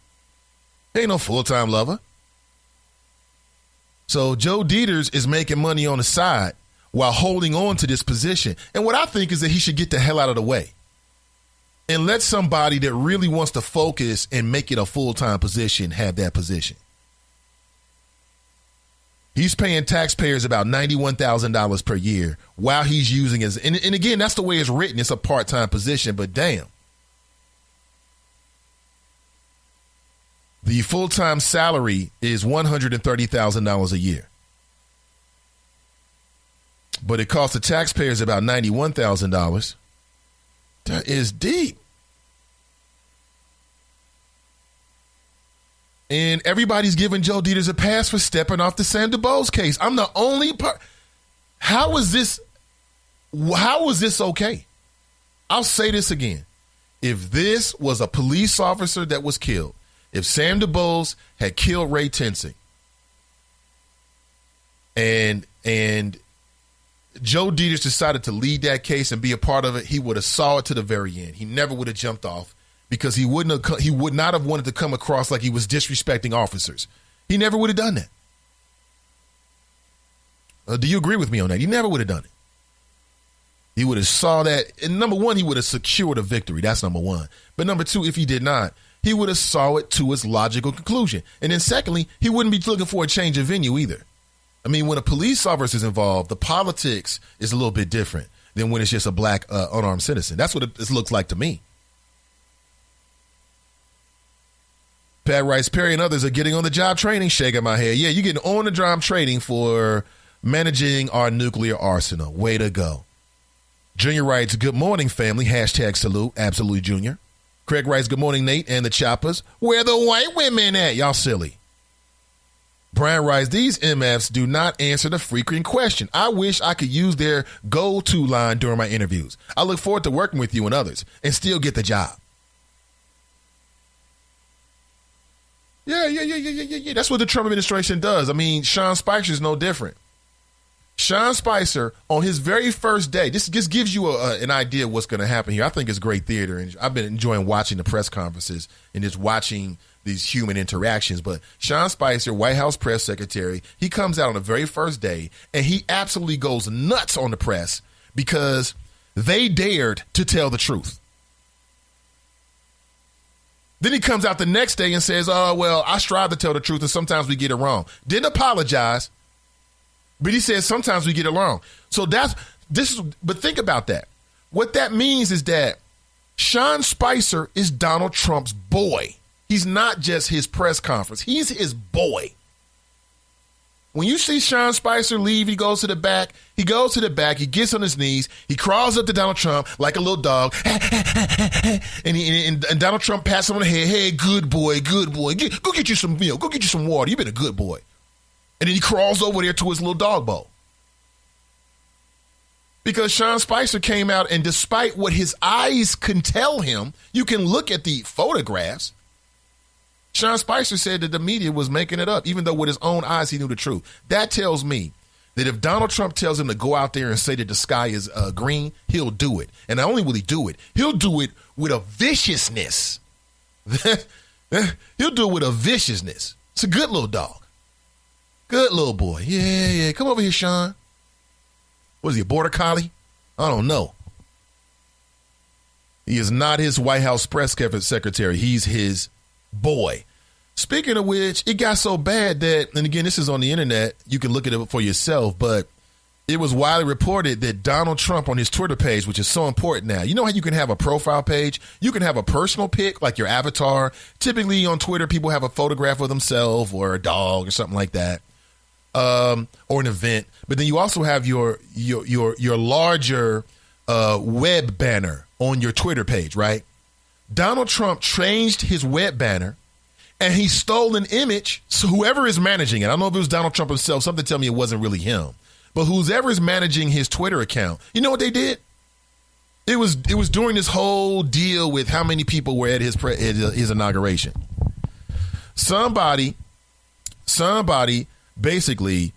S1: He ain't no full-time lover. So Joe Deters is making money on the side while holding on to this position. And what I think is that he should get the hell out of the way and let somebody that really wants to focus and make it a full-time position have that position. He's paying taxpayers about $91,000 per year while he's using his, and again, that's the way it's written. It's a part-time position, but damn. The full-time salary is $130,000 a year. But it costs the taxpayers about $91,000. That is deep. And everybody's giving Joe Deters a pass for stepping off the Sam DuBose case. I'm the only part. How is this okay? I'll say this again. If this was a police officer that was killed, if Sam DuBose had killed Ray Tensing and Joe Dieters decided to lead that case and be a part of it, he would have saw it to the very end. He never would have jumped off because he would not have wanted to come across like he was disrespecting officers. He never would have done that. Do you agree with me on that? He never would have done it. He would have saw that. And number one, he would have secured a victory. That's number one. But number two, if he did not, he would have saw it to its logical conclusion. And then secondly, he wouldn't be looking for a change of venue either. I mean, when a police officer is involved, the politics is a little bit different than when it's just a black unarmed citizen. That's what it looks like to me. Pat writes, Perry and others are getting on the job training, shaking my head. Yeah, you're getting on the job training for managing our nuclear arsenal. Way to go. Junior writes, good morning, family. Hashtag salute. Absolutely, Junior. Craig writes, good morning, Nate and the choppers. Where the white women at? Y'all silly. Brian writes, these MFs do not answer the frequent question. I wish I could use their go-to line during my interviews. I look forward to working with you and others and still get the job. Yeah. That's what the Trump administration does. I mean, Sean Spicer is no different. Sean Spicer, on his very first day, this just gives you an idea of what's going to happen here. I think it's great theater, and I've been enjoying watching the press conferences and just watching these human interactions. But Sean Spicer, White House press secretary, he comes out on the very first day, and he absolutely goes nuts on the press because they dared to tell the truth. Then he comes out the next day and says, oh, well, I strive to tell the truth, and sometimes we get it wrong. Didn't apologize. But he says sometimes we get it wrong. So but think about that. What that means is that Sean Spicer is Donald Trump's boy. He's not just his press conference. He's his boy. When you see Sean Spicer leave, he goes to the back, he gets on his knees, he crawls up to Donald Trump like a little dog, and Donald Trump pats him on the head, hey, good boy, go get you some milk, go get you some water, you've been a good boy. And then he crawls over there to his little dog bowl. Because Sean Spicer came out, and despite what his eyes can tell him, you can look at the photographs. Sean Spicer said that the media was making it up, even though with his own eyes he knew the truth. That tells me that if Donald Trump tells him to go out there and say that the sky is green, he'll do it. And not only will he do it, he'll do it with a viciousness. He'll do it with a viciousness. It's a good little dog. Good little boy. Yeah. Come over here, Sean. What is he, a border collie? I don't know. He is not his White House press secretary. He's his boy. Speaking of which, it got so bad that, and again, this is on the internet, you can look at it for yourself, but it was widely reported that Donald Trump on his Twitter page, which is so important now, you know how you can have a profile page? You can have a personal pic, like your avatar. Typically on Twitter, people have a photograph of themselves or a dog or something like that. Or an event, but then you also have your larger web banner on your Twitter page, right? Donald Trump changed his web banner, and he stole an image. So whoever is managing it, I don't know if it was Donald Trump himself. Something tell me it wasn't really him, but whoever is managing his Twitter account, you know what they did? It was during this whole deal with how many people were at his inauguration. Somebody basically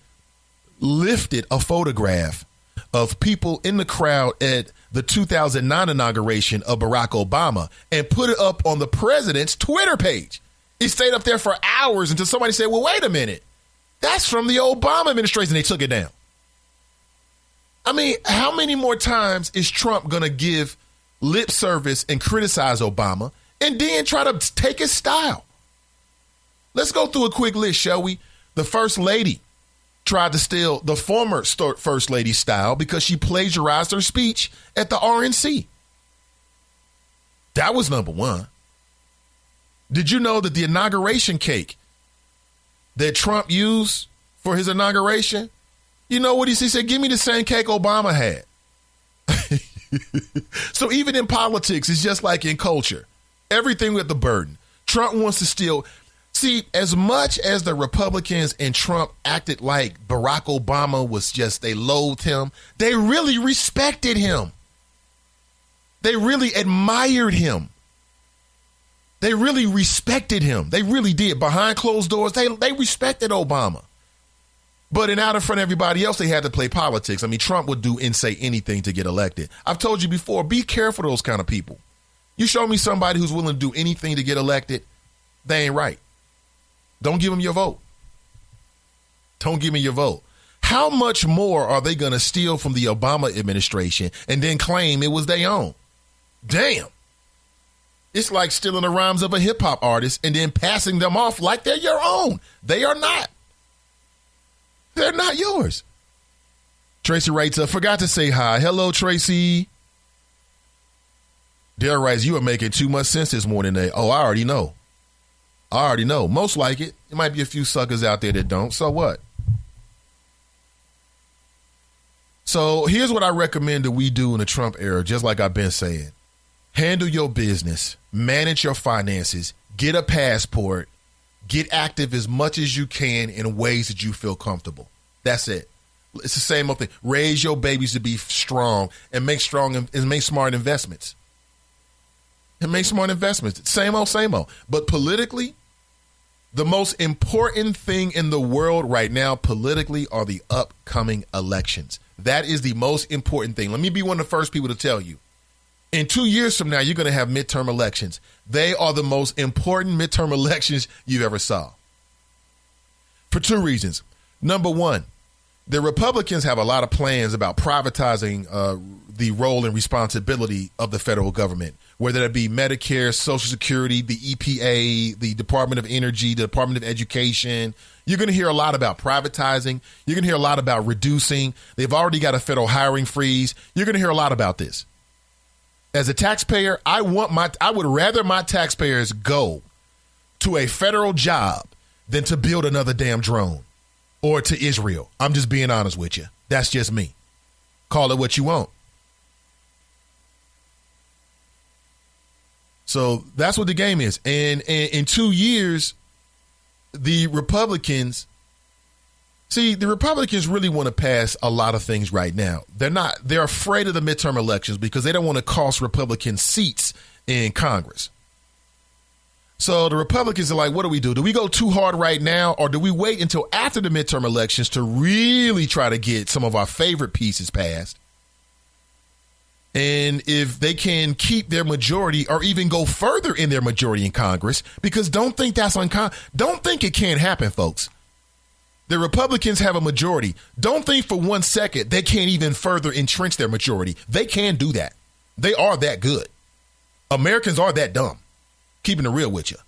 S1: lifted a photograph of people in the crowd at the 2009 inauguration of Barack Obama and put it up on the president's Twitter page. It stayed up there for hours until somebody said, well, wait a minute. That's from the Obama administration. They took it down. I mean, how many more times is Trump going to give lip service and criticize Obama and then try to take his style? Let's go through a quick list, shall we? The First Lady tried to steal the former First Lady's style because she plagiarized her speech at the RNC. That was number one. Did you know that the inauguration cake that Trump used for his inauguration, you know what he said? Give me the same cake Obama had. So even in politics, it's just like in culture. Everything with the burden. Trump wants to steal. See, as much as the Republicans and Trump acted like Barack Obama was just, they loathed him, they really respected him. They really admired him. They really respected him. They really did. Behind closed doors, they respected Obama. But out in front of everybody else, they had to play politics. I mean, Trump would do and say anything to get elected. I've told you before, be careful of those kind of people. You show me somebody who's willing to do anything to get elected, they ain't right. Don't give them your vote. Don't give me your vote. How much more are they going to steal from the Obama administration and then claim it was their own? Damn. It's like stealing the rhymes of a hip hop artist and then passing them off like they're your own. They are not. They're not yours. Tracy writes, forgot to say hi. Hello, Tracy. Dare writes, you are making too much sense this morning. Oh, I already know. Most like it. There might be a few suckers out there that don't. So what? So here's what I recommend that we do in the Trump era, just like I've been saying. Handle your business, manage your finances, get a passport, get active as much as you can in ways that you feel comfortable. That's it. It's the same old thing. Raise your babies to be strong and make smart investments. Same old. But politically, the most important thing in the world right now politically are the upcoming elections. That is the most important thing. Let me be one of the first people to tell you. In 2 years from now, you're going to have midterm elections. They are the most important midterm elections you've ever saw. For two reasons. Number one, the Republicans have a lot of plans about privatizing the role and responsibility of the federal government, whether that be Medicare, Social Security, the EPA, the Department of Energy, the Department of Education. You're going to hear a lot about privatizing. You're going to hear a lot about reducing. They've already got a federal hiring freeze. You're going to hear a lot about this. As a taxpayer, I would rather my taxpayers go to a federal job than to build another damn drone or to Israel. I'm just being honest with you. That's just me. Call it what you want. So that's what the game is. And in 2 years, the Republicans really want to pass a lot of things right now. They're afraid of the midterm elections because they don't want to cost Republicans seats in Congress. So the Republicans are like, what do we do? Do we go too hard right now, or do we wait until after the midterm elections to really try to get some of our favorite pieces passed? And if they can keep their majority or even go further in their majority in Congress, because don't think it can't happen, folks. The Republicans have a majority. Don't think for 1 second they can't even further entrench their majority. They can do that. They are that good. Americans are that dumb. Keeping it real with you.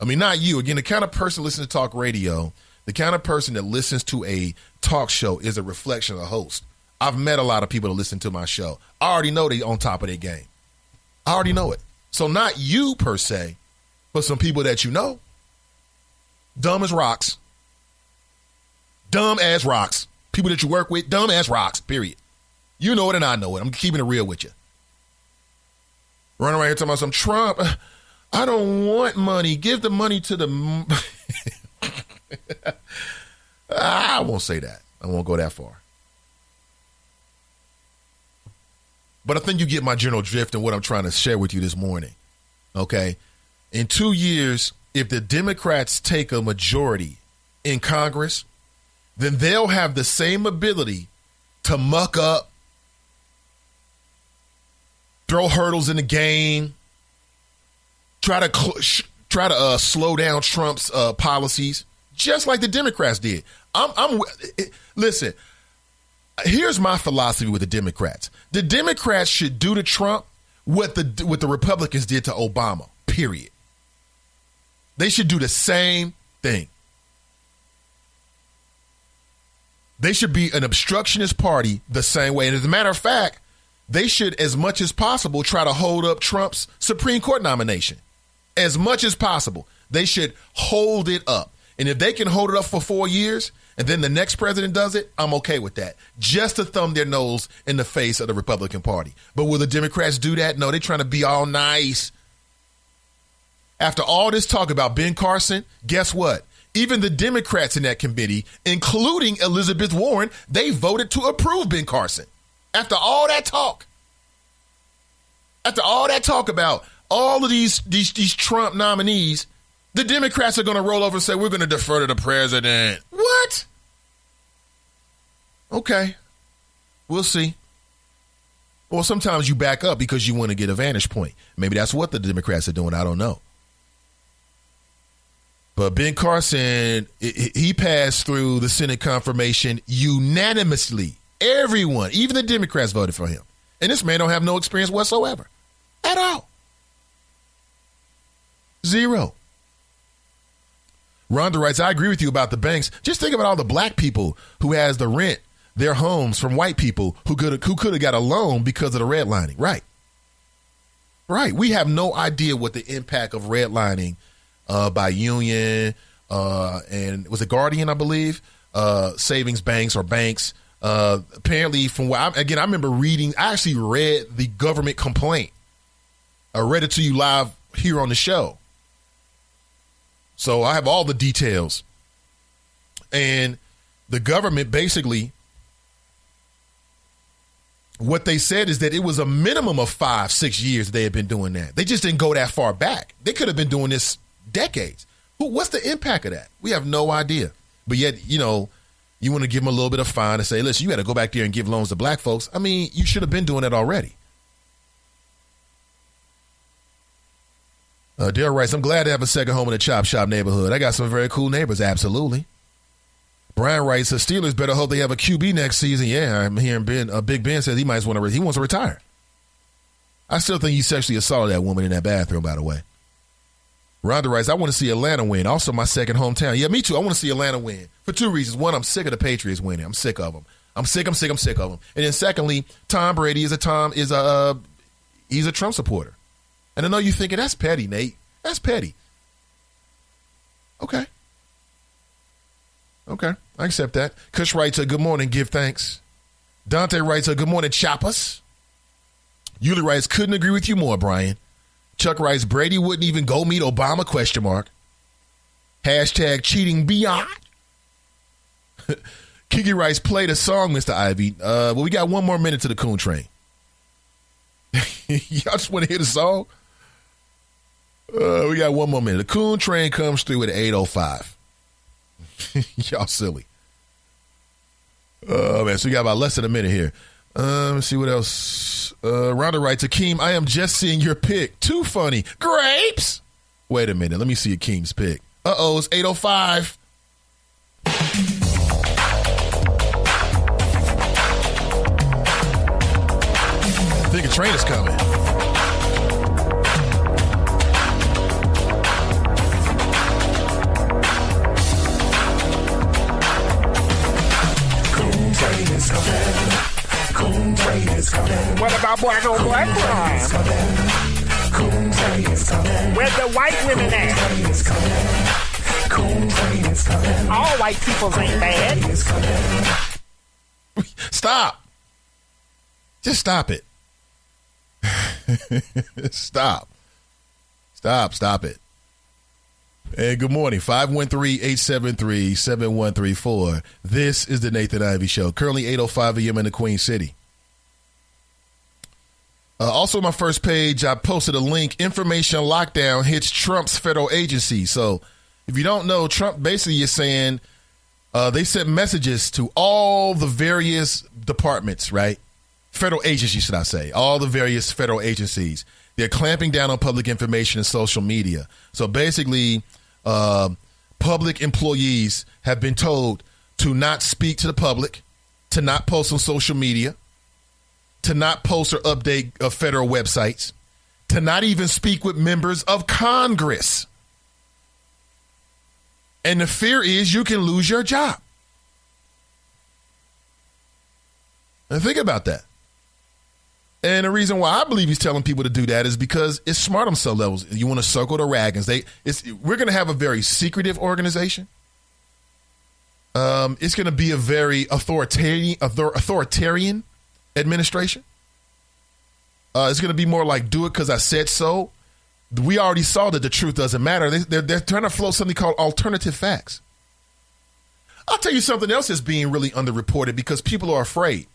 S1: I mean, not you. Again, the kind of person listening to talk radio, the kind of person that listens to a talk show is a reflection of the host. I've met a lot of people that listen to my show. I already know they on top of their game. I already know it. So not you per se, but some people that you know. Dumb as rocks. Dumb as rocks. People that you work with, dumb as rocks, period. You know it and I know it. I'm keeping it real with you. Running around here talking about some Trump. I don't want money. Give the money to the... I won't say that. I won't go that far. But I think you get my general drift and what I'm trying to share with you this morning. Okay? In 2 years, if the Democrats take a majority in Congress, then they'll have the same ability to muck up, throw hurdles in the game, try to slow down Trump's policies, just like the Democrats did. Listen. Here's my philosophy with the Democrats. The Democrats should do to Trump what the Republicans did to Obama, period. They should do the same thing. They should be an obstructionist party the same way. And as a matter of fact, they should, as much as possible, try to hold up Trump's Supreme Court nomination. As much as possible. They should hold it up. And if they can hold it up for 4 years, and then the next president does it, I'm okay with that. Just to thumb their nose in the face of the Republican Party. But will the Democrats do that? No, they're trying to be all nice. After all this talk about Ben Carson, guess what? Even the Democrats in that committee, including Elizabeth Warren, they voted to approve Ben Carson. After all that talk. After all that talk about all of these Trump nominees, The Democrats are going to roll over and say, we're going to defer to the president. What? Okay. We'll see. Or sometimes you back up because you want to get a vantage point. Maybe that's what the Democrats are doing. I don't know. But Ben Carson, he passed through the Senate confirmation unanimously. Everyone, even the Democrats, voted for him. And this man don't have no experience whatsoever. At all. Zero. Rhonda writes, I agree with you about the banks. Just think about all the black people who has to rent their homes from white people who could have got a loan because of the redlining. Right. Right. We have no idea what the impact of redlining by Union and was it Guardian, I believe, savings banks or banks. Apparently, from what I remember reading, I actually read the government complaint. I read it to you live here on the show. So I have all the details. And the government basically, what they said is that it was a minimum of 5-6 years they had been doing that. They just didn't go that far back. They could have been doing this decades. What's the impact of that? We have no idea. But yet, you know, you want to give them a little bit of fine and say, listen, you got to go back there and give loans to black folks. I mean, you should have been doing that already. Dale writes, I'm glad to have a second home in the Chop Shop neighborhood. I got some very cool neighbors, absolutely. Brian writes, the Steelers better hope they have a QB next season. Yeah, I'm hearing Big Ben says he wants to retire. I still think he sexually assaulted that woman in that bathroom, by the way. Rhonda writes, I want to see Atlanta win. Also my second hometown. Yeah, me too. I want to see Atlanta win for two reasons. One, I'm sick of the Patriots winning. I'm sick of them. I'm sick of them. And then secondly, Tom Brady he's a Trump supporter. And I know you're thinking, that's petty, Nate. That's petty. Okay. I accept that. Kush writes, good morning, give thanks. Dante writes, good morning, Choppers. Yuli writes, couldn't agree with you more, Brian. Chuck writes, Brady wouldn't even go meet Obama, ? Hashtag cheating beyond. Kiki writes, play the song, Mr. Ivy. Well, we got one more minute to the Coon Train. Y'all just want to hear the song? We got one more minute. The Coon Train comes through at 8:05. Y'all silly. Man, so we got about less than a minute here. Let's see what else. Rhonda writes, Akeem, I am just seeing your pick. Too funny. Grapes? Wait a minute. Let me see Akeem's pick. It's 8:05. I think a train is coming.
S4: Coon train is coming. What about black on black crime? Coon train is coming. Where the white women at? Coon train is coming. All white people ain't bad.
S1: Stop. Just stop it. Stop it. And good morning, 513-873-7134. This is the Nathan Ivey Show. Currently 8:05 a.m. in the Queen City. Also, on my first page, I posted a link. Information lockdown hits Trump's federal agency. So if you don't know, Trump basically is saying they sent messages to all the various departments, right? Federal agencies, should I say. All the various federal agencies. They're clamping down on public information and social media. So basically, public employees have been told to not speak to the public, to not post on social media, to not post or update federal websites, to not even speak with members of Congress. And the fear is you can lose your job. And think about that. And the reason why I believe he's telling people to do that is because it's smart on some levels. You want to circle the wagons. We're going to have a very secretive organization. It's going to be a very authoritarian administration. It's going to be more like do it because I said so. We already saw that the truth doesn't matter. They're trying to float something called alternative facts. I'll tell you something else that's being really underreported because people are afraid.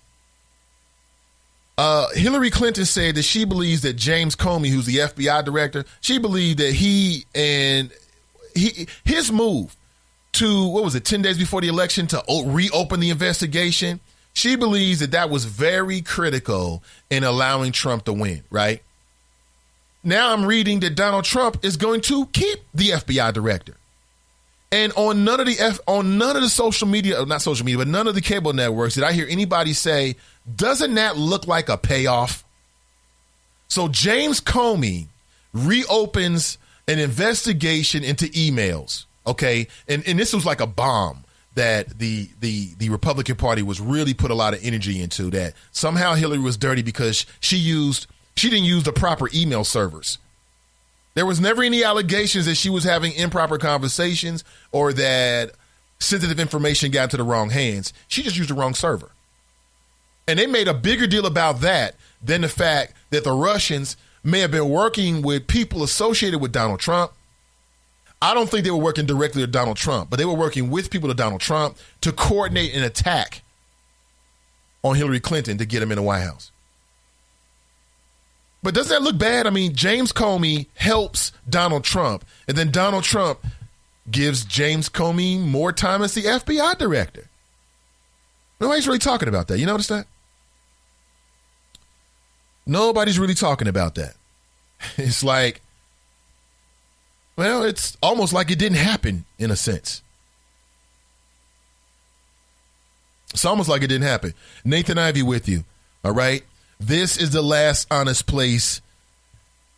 S1: Hillary Clinton said that she believes that James Comey, who's the FBI director, she believed that he and his move to, 10 days before the election to reopen the investigation, she believes that was very critical in allowing Trump to win, right? Now I'm reading that Donald Trump is going to keep the FBI director. And on none of the social media, not social media, but none of the cable networks did I hear anybody say, doesn't that look like a payoff? So James Comey reopens an investigation into emails, okay? And this was like a bomb that the Republican Party was really put a lot of energy into, that somehow Hillary was dirty because she didn't use the proper email servers. There was never any allegations that she was having improper conversations or that sensitive information got into the wrong hands. She just used the wrong server. And they made a bigger deal about that than the fact that the Russians may have been working with people associated with Donald Trump. I don't think they were working directly with Donald Trump, but they were working with people of Donald Trump to coordinate an attack on Hillary Clinton to get him in the White House. But doesn't that look bad? I mean, James Comey helps Donald Trump, and then Donald Trump gives James Comey more time as the FBI director. Nobody's really talking about that. You notice that? Nobody's really talking about that. It's like, well, it's almost like it didn't happen in a sense. It's almost like it didn't happen. Nathan Ivey with you, all right? This is the last honest place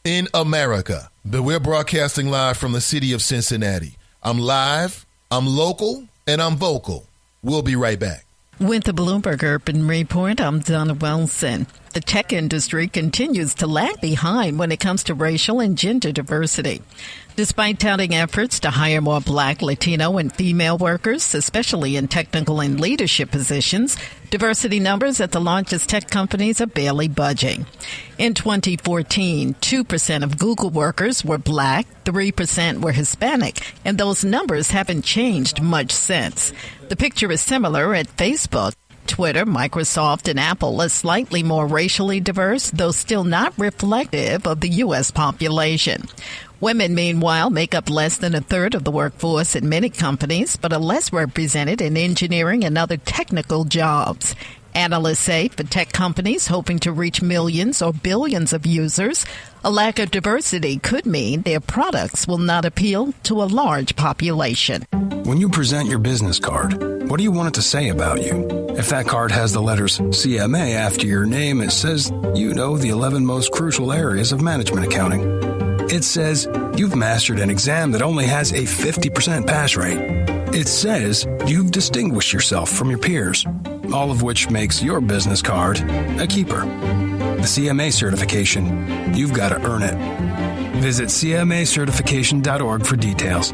S1: in America, but we're broadcasting live from the city of Cincinnati. I'm live, I'm local, and I'm vocal. We'll be right back.
S18: With the Bloomberg Urban Report, I'm Donna Wilson. The tech industry continues to lag behind when it comes to racial and gender diversity. Despite touting efforts to hire more Black, Latino, and female workers, especially in technical and leadership positions, diversity numbers at the largest tech companies are barely budging. In 2014, 2% of Google workers were Black, 3% were Hispanic, and those numbers haven't changed much since. The picture is similar at Facebook. Twitter, Microsoft, and Apple are slightly more racially diverse, though still not reflective of the U.S. population. Women, meanwhile, make up less than a third of the workforce in many companies, but are less represented in engineering and other technical jobs. Analysts say for tech companies hoping to reach millions or billions of users, a lack of diversity could mean their products will not appeal to a large population.
S19: When you present your business card, what do you want it to say about you? If that card has the letters CMA after your name, it says you know the 11 most crucial areas of management accounting. It says you've mastered an exam that only has a 50% pass rate. It says you've distinguished yourself from your peers, all of which makes your business card a keeper. The CMA certification, you've got to earn it. Visit CMAcertification.org for details.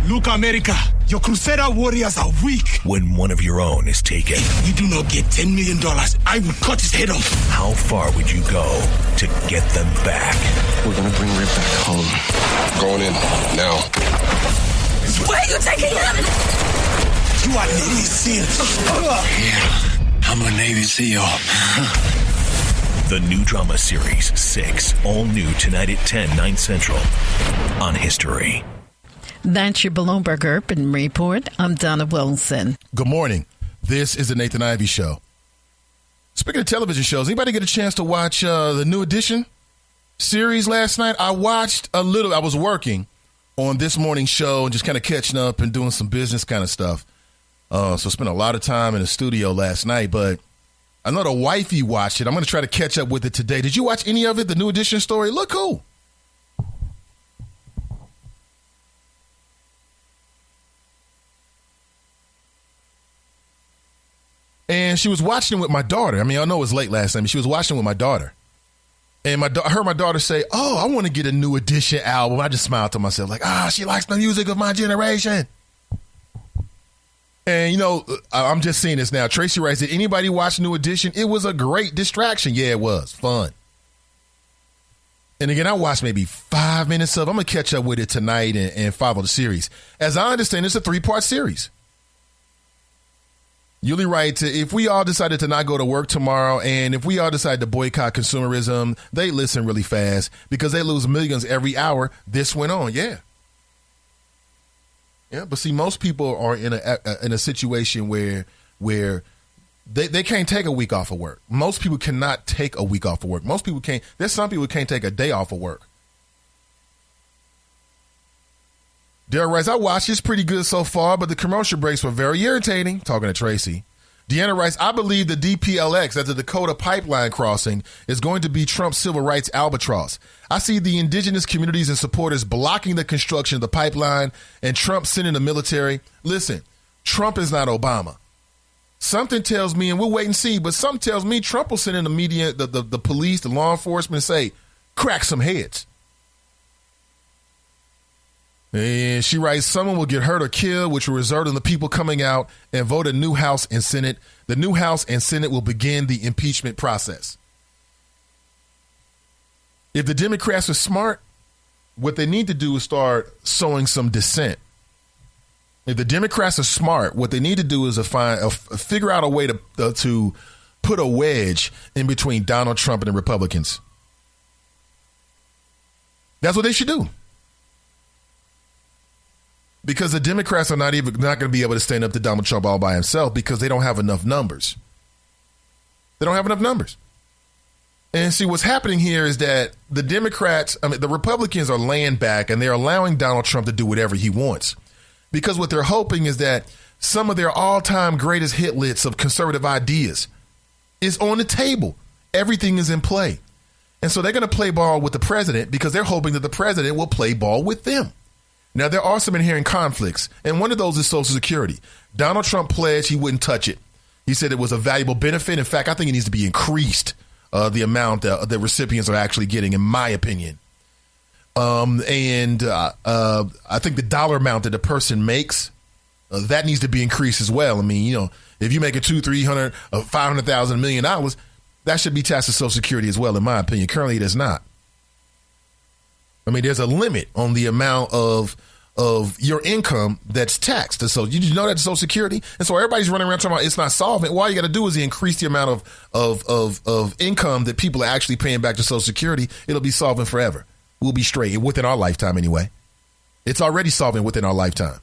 S20: Look, America, your Crusader warriors are weak.
S5: When one of your own is taken,
S20: you do not get $10 million. I will cut his head off.
S5: How far would you go to get them back?
S21: We're going to bring Rip back home.
S22: Going in now.
S20: Why are you taking him? You are Navy SEAL.
S21: Yeah, I'm a Navy SEAL.
S5: The new drama series, 6, all new tonight at 10, 9 Central on History.
S18: That's your Bloomberg Urban Report. I'm Donna Wilson.
S1: Good morning. This is the Nathan Ivey Show. Speaking of television shows, anybody get a chance to watch the New Edition series last night? I watched a little. I was working on this morning's show and just kind of catching up and doing some business kind of stuff. So spent a lot of time in the studio last night, but I know the wifey watched it. I'm going to try to catch up with it today. Did you watch any of it? The New Edition story? Look cool. And she was watching with my daughter. I mean, I know it was late last night, but she was watching with my daughter. And I heard my daughter say, "Oh, I want to get a New Edition album." I just smiled to myself like, she likes the music of my generation. And, you know, I'm just seeing this now. Tracy writes, did anybody watch New Edition? It was a great distraction. Yeah, it was. Fun. And again, I watched maybe 5 minutes of it. I'm going to catch up with it tonight and follow the series. As I understand, it's a 3-part series. Yuli writes, if we all decided to not go to work tomorrow and if we all decide to boycott consumerism, they listen really fast because they lose millions every hour. This went on. Yeah. Yeah. But see, most people are in a situation where they can't take a week off of work. Most people cannot take a week off of work. Most people can't. There's some people who can't take a day off of work. Daryl writes, I watched it's pretty good so far, but the commercial breaks were very irritating. Talking to Tracy. Deanna writes, I believe the DPLX, that's the Dakota Pipeline Crossing, is going to be Trump's civil rights albatross. I see the indigenous communities and supporters blocking the construction of the pipeline and Trump sending the military. Listen, Trump is not Obama. Something tells me, and we'll wait and see, but something tells me Trump will send in the media, the police, the law enforcement and say, crack some heads. And she writes, someone will get hurt or killed, which will result in the people coming out and vote a new House and Senate. The new House and Senate will begin the impeachment process. If the Democrats are smart, what they need to do is start sowing some dissent. If the Democrats are smart, what they need to do is figure out a way to put a wedge in between Donald Trump and the Republicans. That's what they should do. Because the Democrats are not going to be able to stand up to Donald Trump all by himself because they don't have enough numbers. They don't have enough numbers. And see, what's happening here is that the Republicans are laying back and they're allowing Donald Trump to do whatever he wants. Because what they're hoping is that some of their all-time greatest hit lists of conservative ideas is on the table. Everything is in play. And so they're going to play ball with the president because they're hoping that the president will play ball with them. Now, there are some inherent conflicts, and one of those is Social Security. Donald Trump pledged he wouldn't touch it. He said it was a valuable benefit. In fact, I think it needs to be increased, the amount that recipients are actually getting, in my opinion. I think the dollar amount that the person makes, that needs to be increased as well. I mean, if you make a $200,000, $300,000, $500,000, $1 million, that should be taxed to Social Security as well, in my opinion. Currently, it is not. I mean, there's a limit on the amount of your income that's taxed. So you know that Social Security? And so everybody's running around talking about it's not solvent. Well, all you got to do is increase the amount of income that people are actually paying back to Social Security. It'll be solvent forever. We'll be straight within our lifetime anyway. It's already solvent within our lifetime.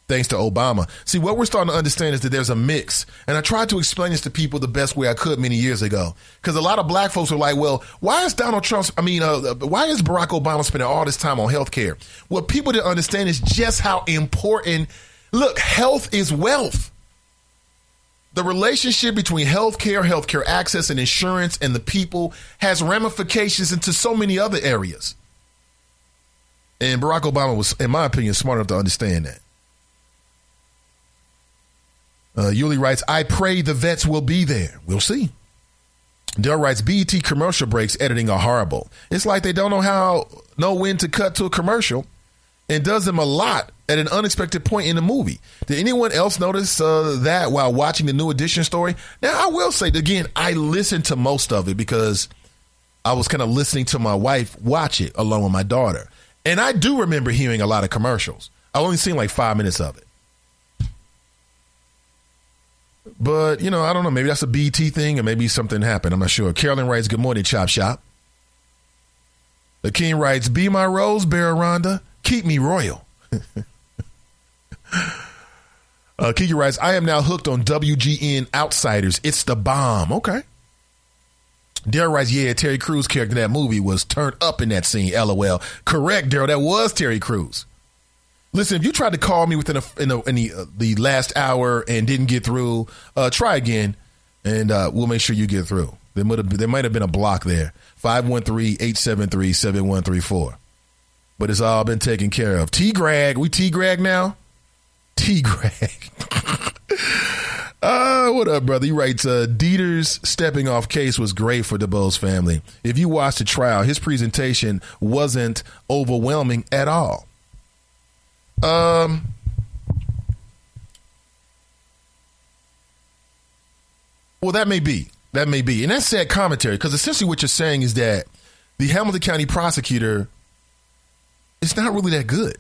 S1: Thanks to Obama. See, what we're starting to understand is that there's a mix. And I tried to explain this to people the best way I could many years ago. Because a lot of black folks are like, well, why is Barack Obama spending all this time on health care? What people didn't understand is just how important. Look, health is wealth. The relationship between healthcare access and insurance and the people has ramifications into so many other areas. And Barack Obama was, in my opinion, smart enough to understand that. Yuli writes, I pray the vets will be there. We'll see. Dale writes, BET commercial breaks editing are horrible. It's like they don't know when to cut to a commercial and does them a lot at an unexpected point in the movie. Did anyone else notice that while watching the New Edition story? Now, I will say, again, I listened to most of it because I was kind of listening to my wife watch it along with my daughter. And I do remember hearing a lot of commercials. I only seen like 5 minutes of it. But, I don't know. Maybe that's a BT thing or maybe something happened. I'm not sure. Carolyn writes, good morning, Chop Shop. The King writes, be my rose bearer, Rhonda. Keep me royal. Kiki writes, I am now hooked on WGN Outsiders. It's the bomb. Okay. Daryl writes, yeah, Terry Crews' character in that movie was turned up in that scene. LOL. Correct, Daryl. That was Terry Crews. Listen, if you tried to call me within the last hour and didn't get through, try again, and we'll make sure you get through. There might have been a block there. 513-873-7134. But it's all been taken care of. T-Greg. We T-Greg now? T-Greg. What up, brother? He writes, Dieter's stepping off case was great for DuBose family. If you watched the trial, his presentation wasn't overwhelming at all. Well, that may be. And that's sad commentary because essentially what you're saying is that the Hamilton County prosecutor is not really that good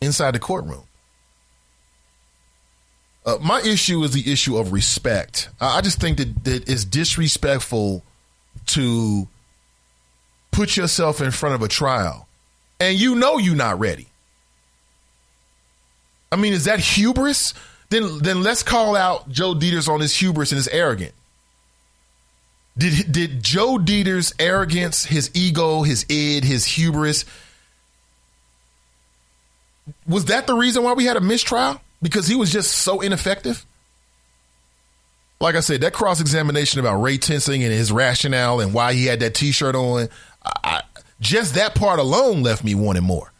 S1: inside the courtroom. My issue is the issue of respect. I just think that it's disrespectful to put yourself in front of a trial and you know you're not ready. I mean, is that hubris? Then let's call out Joe Deters on his hubris and his arrogance. Did Joe Deters' arrogance, his ego, his id, his hubris, was that the reason why we had a mistrial? Because he was just so ineffective? Like I said, that cross-examination about Ray Tensing and his rationale and why he had that T-shirt on, just that part alone left me wanting more.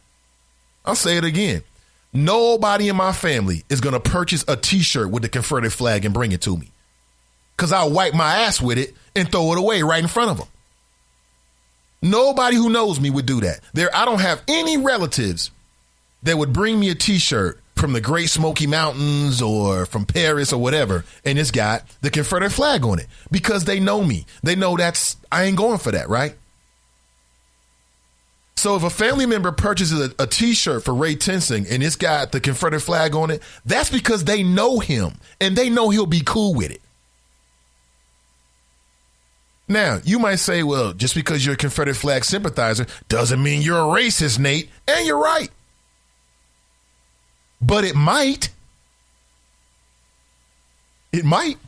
S1: I'll say it again. Nobody in my family is going to purchase a T-shirt with the Confederate flag and bring it to me. Because I'll wipe my ass with it and throw it away right in front of them. Nobody who knows me would do that. I don't have any relatives that would bring me a T-shirt from the Great Smoky Mountains or from Paris or whatever, and it's got the Confederate flag on it because they know me. They know I ain't going for that, right? So if a family member purchases a T-shirt for Ray Tensing and it's got the Confederate flag on it, that's because they know him and they know he'll be cool with it. Now, you might say, well, just because you're a Confederate flag sympathizer doesn't mean you're a racist, Nate. And you're right. But it might. It might.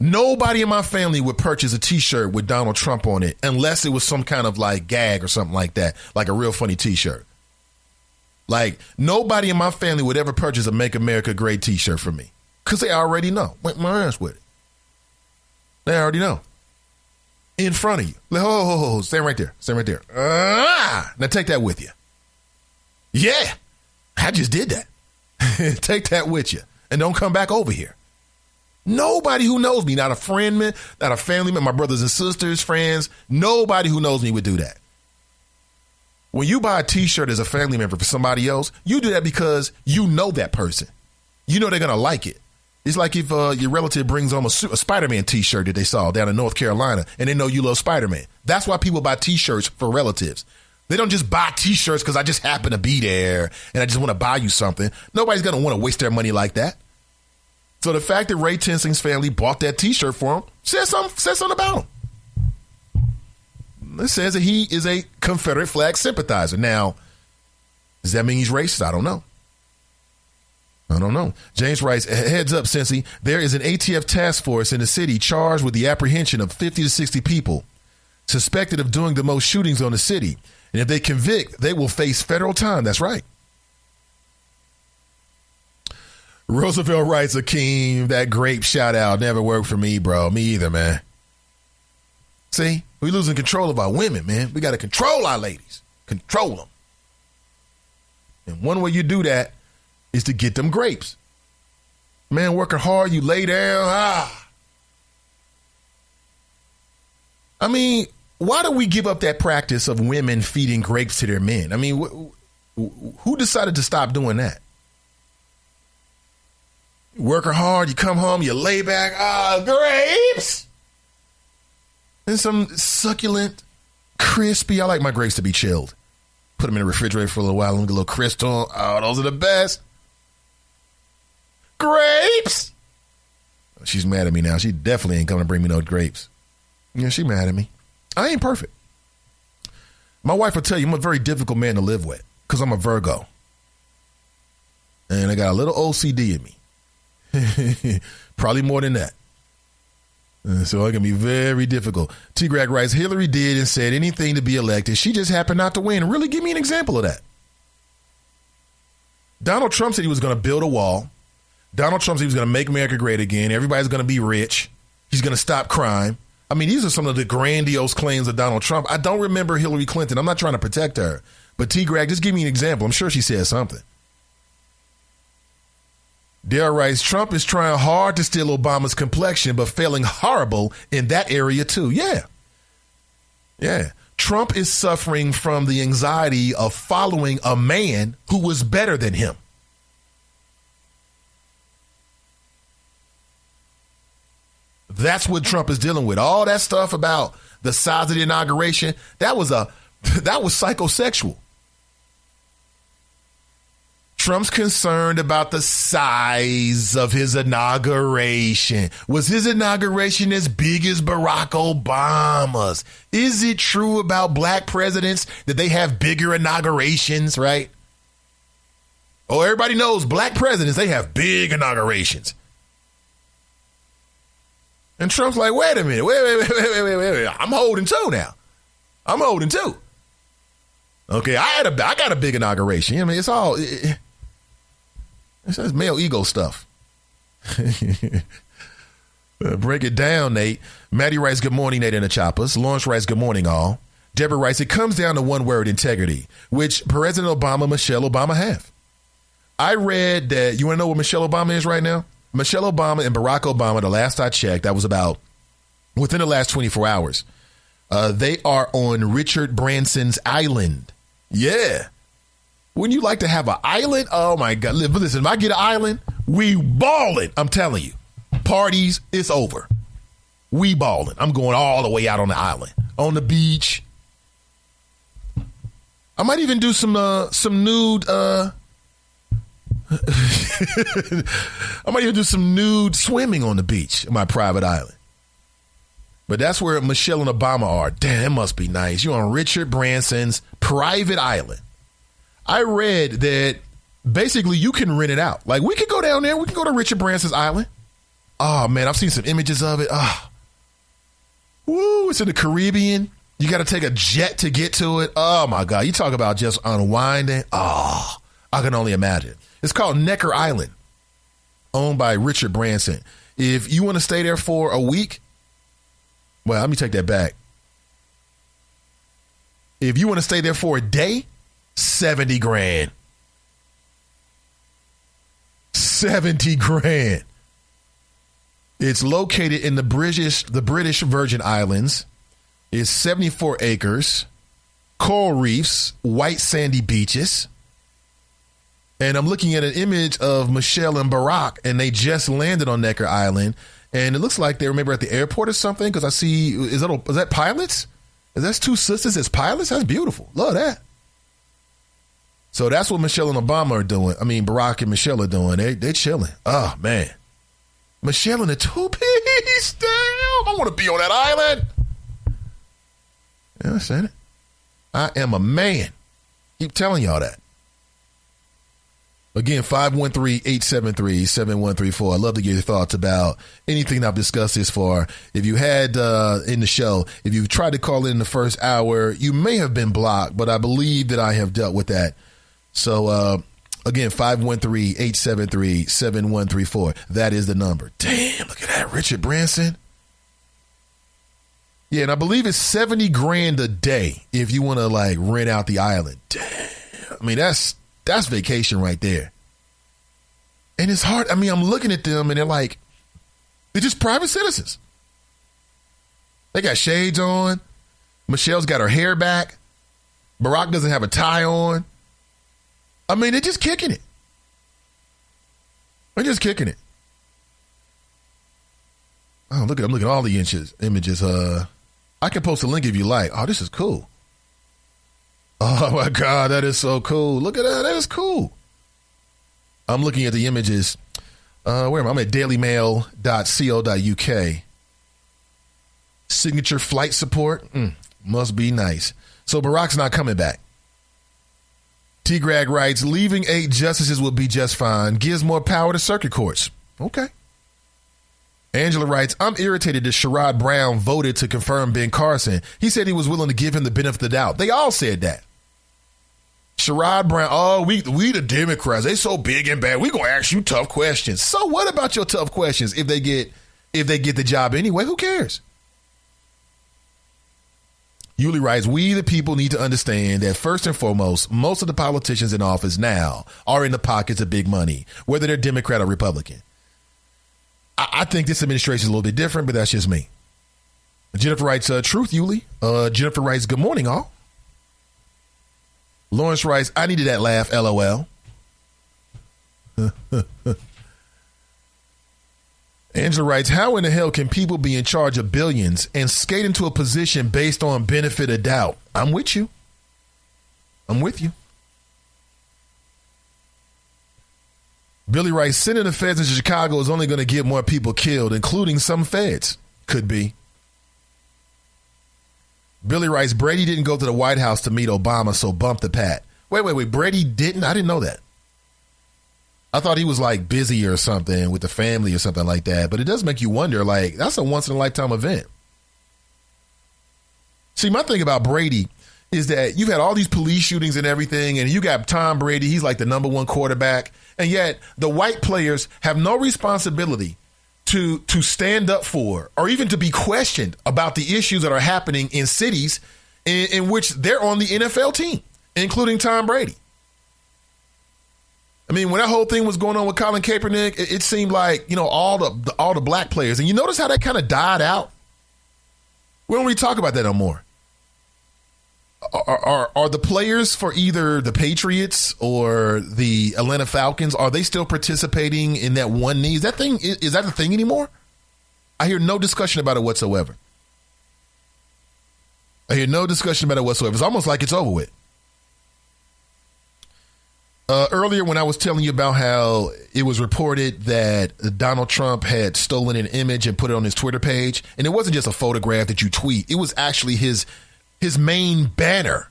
S1: Nobody in my family would purchase a T-shirt with Donald Trump on it unless it was some kind of like gag or something like that, like a real funny T-shirt. Like nobody in my family would ever purchase a Make America Great T-shirt for me because they already know. Went my ass with it. They already know. In front of you. Like, stand right there. Stand right there. Now take that with you. Yeah, I just did that. Take that with you and don't come back over here. Nobody who knows me, not a friend, not a family member, my brothers and sisters, friends, nobody who knows me would do that. When you buy a T-shirt as a family member for somebody else, you do that because you know that person. You know they're going to like it. It's like if your relative brings home a Spider-Man T-shirt that they saw down in North Carolina and they know you love Spider-Man. That's why people buy T-shirts for relatives. They don't just buy T-shirts because I just happen to be there and I just want to buy you something. Nobody's going to want to waste their money like that. So the fact that Ray Tensing's family bought that T-shirt for him says something about him. It says that he is a Confederate flag sympathizer. Now, does that mean he's racist? I don't know. James writes, heads up, Cincy, there is an ATF task force in the city charged with the apprehension of 50 to 60 people suspected of doing the most shootings on the city. And if they convict, they will face federal time. That's right. Roosevelt writes, Akeem, that grape shout out never worked for me, bro. Me either, man. See, we losing control of our women, man. We got to control our ladies. Control them. And one way you do that is to get them grapes. Man, working hard, you lay down. I mean, why do we give up that practice of women feeding grapes to their men? I mean, who decided to stop doing that? Working hard, you come home, you lay back, grapes! And some succulent, crispy, I like my grapes to be chilled. Put them in the refrigerator for a little while, let them get a little crystal. Oh, those are the best. Grapes! She's mad at me now. She definitely ain't coming to bring me no grapes. Yeah, she mad at me. I ain't perfect. My wife will tell you I'm a very difficult man to live with because I'm a Virgo. And I got a little OCD in me. Probably more than that. So it can be very difficult. T-Greg writes, Hillary did and said anything to be elected. She just happened not to win. Really give me an example of that. Donald Trump said he was going to build a wall. Donald Trump said he was going to make America great again. Everybody's going to be rich. He's going to stop crime. I mean, these are some of the grandiose claims of Donald Trump. I don't remember Hillary Clinton. I'm not trying to protect her. But T-Greg, just give me an example. I'm sure she said something. Dale writes, Trump is trying hard to steal Obama's complexion, but failing horrible in that area too. Yeah. Trump is suffering from the anxiety of following a man who was better than him. That's what Trump is dealing with. All that stuff about the size of the inauguration, that was psychosexual. Trump's concerned about the size of his inauguration. Was his inauguration as big as Barack Obama's? Is it true about black presidents that they have bigger inaugurations, right? Oh, everybody knows black presidents, they have big inaugurations. And Trump's like, wait a minute, wait. I'm holding two now. I'm holding two. Okay, I got a big inauguration. I mean, it's all... It's male ego stuff. Break it down, Nate. Maddie writes, good morning, Nate and the Choppers. Lawrence writes, good morning, all. Deborah writes, it comes down to one word, integrity, which President Obama, Michelle Obama have. I read that, you want to know what Michelle Obama is right now? Michelle Obama and Barack Obama, the last I checked, that was about within the last 24 hours. They are on Richard Branson's island. Yeah. Wouldn't you like to have an island? Oh, my God. Listen, if I get an island, we ballin'. I'm telling you. Parties, it's over. We ballin'. I'm going all the way out on the island. On the beach. I might even do some nude... I might even do some nude swimming on the beach, my private island. But that's where Michelle and Obama are. Damn, that must be nice. You're on Richard Branson's private island. I read that basically you can rent it out. Like, we could go down there. We can go to Richard Branson's island. Oh, man, I've seen some images of it. Woo, it's in the Caribbean. You got to take a jet to get to it. Oh, my God. You talk about just unwinding. Oh, I can only imagine. It's called Necker Island, owned by Richard Branson. If you want to stay there for a week, well, let me take that back. If you want to stay there for a day, $70,000. $70,000. It's located in the British Virgin Islands. It's 74 acres, coral reefs, white sandy beaches. And I'm looking at an image of Michelle and Barack, and they just landed on Necker Island. And it looks like they were maybe at the airport or something, because I see, is that pilots? Is that two sisters as pilots? That's beautiful. Love that. So that's what Michelle and Obama are doing. I mean, Barack and Michelle are doing. They're chilling. Oh, man. Michelle in a two-piece. Damn, I want to be on that island. Yeah, I said it. I am a man. Keep telling y'all that. Again, 513-873-7134. I'd love to get your thoughts about anything I've discussed this far. If you had in the show, if you tried to call in the first hour, you may have been blocked, but I believe that I have dealt with that. So, again, 513-873-7134. That is the number. Damn, look at that. Richard Branson. Yeah, and I believe it's $70,000 a day if you want to, like, rent out the island. Damn. I mean, that's vacation right there. And it's hard. I mean, I'm looking at them and they're just private citizens. They got shades on. Michelle's got her hair back. Barack doesn't have a tie on. I mean, they're just kicking it. They're just kicking it. Oh, look at I'm looking at all the images. I can post a link if you like. Oh, this is cool. Oh my God, that is so cool. Look at that. That is cool. I'm looking at the images. Where am I? I'm at dailymail.co.uk. Signature flight support. Must be nice. So Barack's not coming back. T. Greg writes, leaving 8 justices would be just fine. Gives more power to circuit courts. Okay. Angela writes, I'm irritated that Sherrod Brown voted to confirm Ben Carson. He said he was willing to give him the benefit of the doubt. They all said that. Sherrod Brown, we the Democrats, they so big and bad. We gonna ask you tough questions. So what about your tough questions if they get the job anyway? Who cares? Yuli writes, we the people need to understand that first and foremost, most of the politicians in office now are in the pockets of big money, whether they're Democrat or Republican. I think this administration is a little bit different, but that's just me. Jennifer writes, truth, Yuli. Jennifer writes, good morning, all. Lawrence writes, I needed that laugh, LOL. Angela writes, how in the hell can people be in charge of billions and skate into a position based on benefit of doubt? I'm with you. I'm with you. Billy Rice, sending the feds into Chicago is only going to get more people killed, including some feds. Could be. Billy Rice, Brady didn't go to the White House to meet Obama, so bump the pat. Wait. Brady didn't? I didn't know that. I thought he was like busy or something with the family or something like that. But it does make you wonder, like, that's a once-in-a-lifetime event. See, my thing about Brady is that you've had all these police shootings and everything, and you got Tom Brady. He's like the number one quarterback. And yet the white players have no responsibility to stand up for or even to be questioned about the issues that are happening in cities in which they're on the NFL team, including Tom Brady. I mean, when that whole thing was going on with Colin Kaepernick, it seemed like, all the black players. And you notice how that kind of died out? We don't really talk about that no more. Are the players for either the Patriots or the Atlanta Falcons, are they still participating in that one knee? Is that a thing anymore? I hear no discussion about it whatsoever. It's almost like it's over with. Earlier when I was telling you about how it was reported that Donald Trump had stolen an image and put it on his Twitter page, and it wasn't just a photograph that you tweet. It was actually his main banner,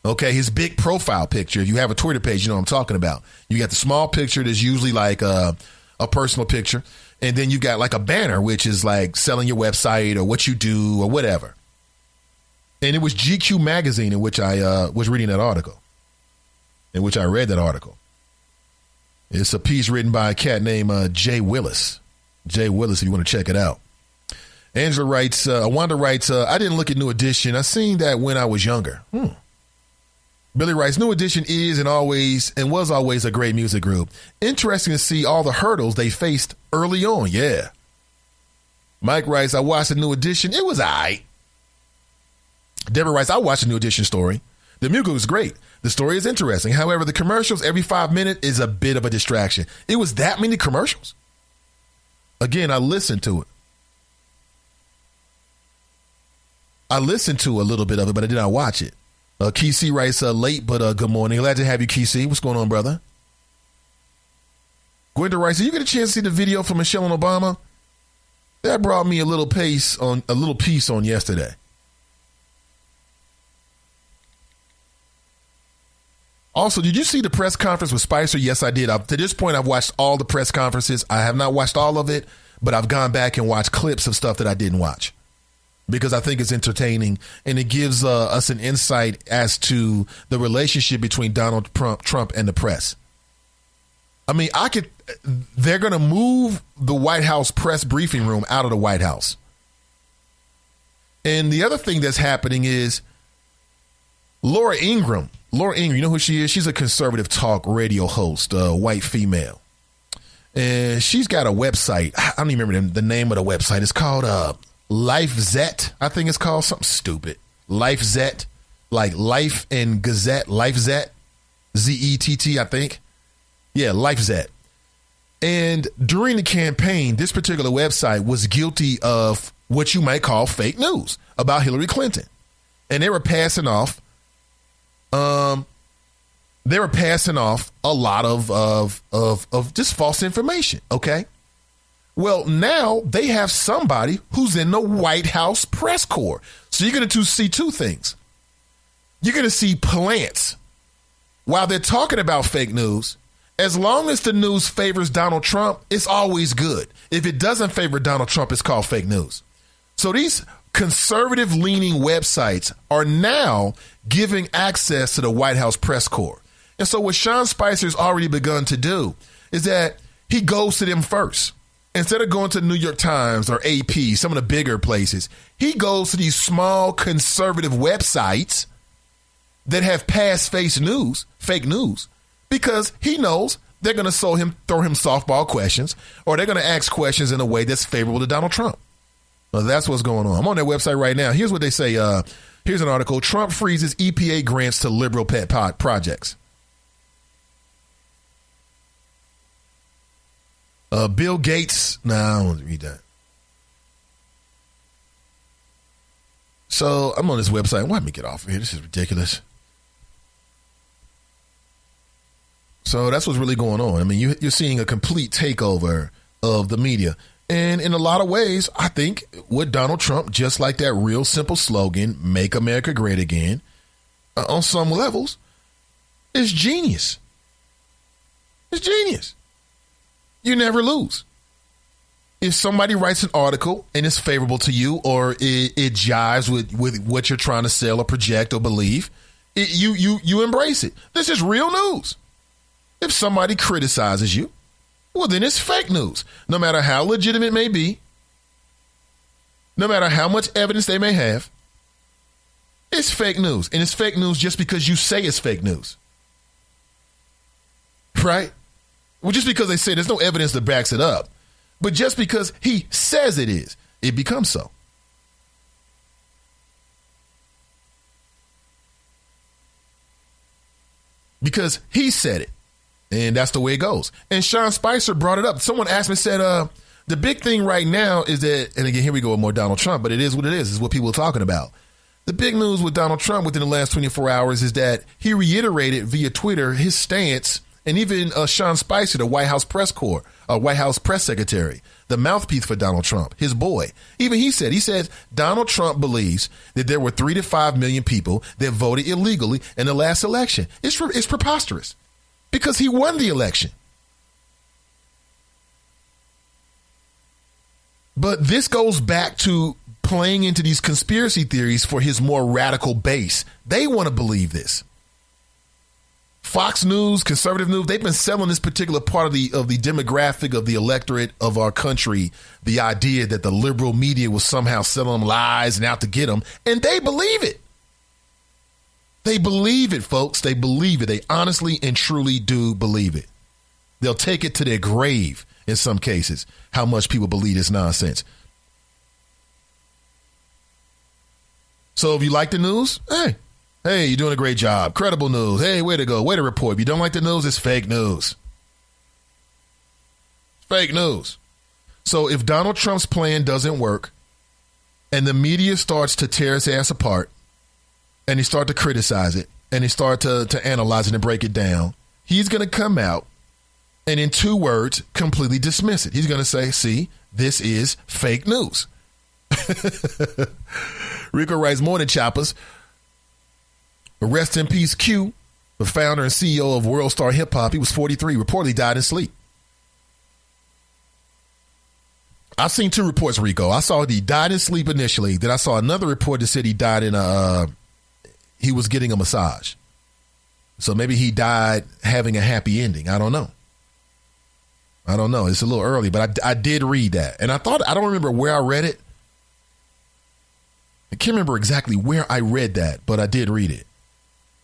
S1: okay, his big profile picture. If you have a Twitter page, you know what I'm talking about. You got the small picture that's usually like a personal picture, and then you got like a banner, which is like selling your website or what you do or whatever. And it was GQ magazine in which I was reading that article, in which I read that article. It's a piece written by a cat named Jay Willis. Jay Willis, if you want to check it out. Angela writes, Wanda writes, I didn't look at New Edition. I seen that when I was younger. Billy writes, New Edition is and was always a great music group. Interesting to see all the hurdles they faced early on. Yeah. Mike writes, I watched the New Edition. It was all right. Deborah writes, I watched the New Edition story. The music was great. The story is interesting. However, the commercials every 5 minutes is a bit of a distraction. It was that many commercials. Again, I listened to it. I listened to a little bit of it, but I did not watch it. Kesey writes, late, but good morning. Glad to have you, Kesey. What's going on, brother? Gwenda writes, did you get a chance to see the video from Michelle and Obama? That brought me a little piece on yesterday. Also, did you see the press conference with Spicer? Yes, I did. To this point, I've watched all the press conferences. I have not watched all of it, but I've gone back and watched clips of stuff that I didn't watch, because I think it's entertaining and it gives us an insight as to the relationship between Donald Trump and the press. I mean, they're going to move the White House press briefing room out of the White House. And the other thing that's happening is Laura Ingraham, you know who she is? She's a conservative talk radio host, white female. And she's got a website. I don't even remember the name of the website. It's called LifeZette, I think it's called, something stupid. LifeZette, like Life and Gazette, LifeZette, Z-E-T-T, I think. Yeah, LifeZette. And during the campaign, this particular website was guilty of what you might call fake news about Hillary Clinton. And they were passing off a lot of just false information, okay? Well, now they have somebody who's in the White House press corps. So you're going to see two things. You're going to see plants. While they're talking about fake news, as long as the news favors Donald Trump, it's always good. If it doesn't favor Donald Trump, it's called fake news. So these conservative-leaning websites are now giving access to the White House press corps. And so what Sean Spicer's already begun to do is that he goes to them first. Instead of going to the New York Times or AP, some of the bigger places, he goes to these small conservative websites that have fake news, because he knows they're going to throw him softball questions, or they're going to ask questions in a way that's favorable to Donald Trump. Well, that's what's going on. I'm on their website right now. Here's what they say. Here's an article. Trump freezes EPA grants to liberal pet projects. Bill Gates. No, I don't want to read that. So I'm on this website. Why let me get off of here? This is ridiculous. So that's what's really going on. I mean, you're seeing a complete takeover of the media. And in a lot of ways, I think with Donald Trump, just like that real simple slogan, make America great again, on some levels, is genius. It's genius. You never lose. If somebody writes an article and it's favorable to you, or it jives with what you're trying to sell or project or believe, you embrace it. This is real news. If somebody criticizes you, well, then it's fake news. No matter how legitimate it may be, no matter how much evidence they may have, it's fake news. And it's fake news just because you say it's fake news. Right? Well, just because they say there's no evidence that backs it up. But just because he says it is, it becomes so. Because he said it. And that's the way it goes. And Sean Spicer brought it up. Someone asked me, said, the big thing right now is that, and again, here we go with more Donald Trump, but it is what it is. It's what people are talking about. The big news with Donald Trump within the last 24 hours is that he reiterated via Twitter his stance, and even Sean Spicer, the White House press secretary, the mouthpiece for Donald Trump, his boy, even he said Donald Trump believes that there were 3 to 5 million people that voted illegally in the last election. It's preposterous because he won the election. But this goes back to playing into these conspiracy theories for his more radical base. They want to believe this. Fox News, conservative news, they've been selling this particular part of the demographic of the electorate of our country, the idea that the liberal media was somehow selling them lies and out to get them, and they believe it. They believe it, folks. They believe it. They honestly and truly do believe it. They'll take it to their grave in some cases, how much people believe this nonsense. So if you like the news, hey, you're doing a great job. Credible news. Hey, way to go. Way to report. If you don't like the news, it's fake news. Fake news. So if Donald Trump's plan doesn't work and the media starts to tear his ass apart and they start to criticize it and they start to analyze it and break it down, he's going to come out and in 2 words, completely dismiss it. He's going to say, see, this is fake news. Rico writes, morning choppers. Rest in peace, Q, the founder and CEO of World Star Hip Hop. He was 43, reportedly died in sleep. I've seen 2 reports, Rico. I saw he died in sleep initially. Then I saw another report that said he died he was getting a massage. So maybe he died having a happy ending. I don't know. It's a little early, but I did read that. And I don't remember where I read it. I can't remember exactly where I read that, but I did read it.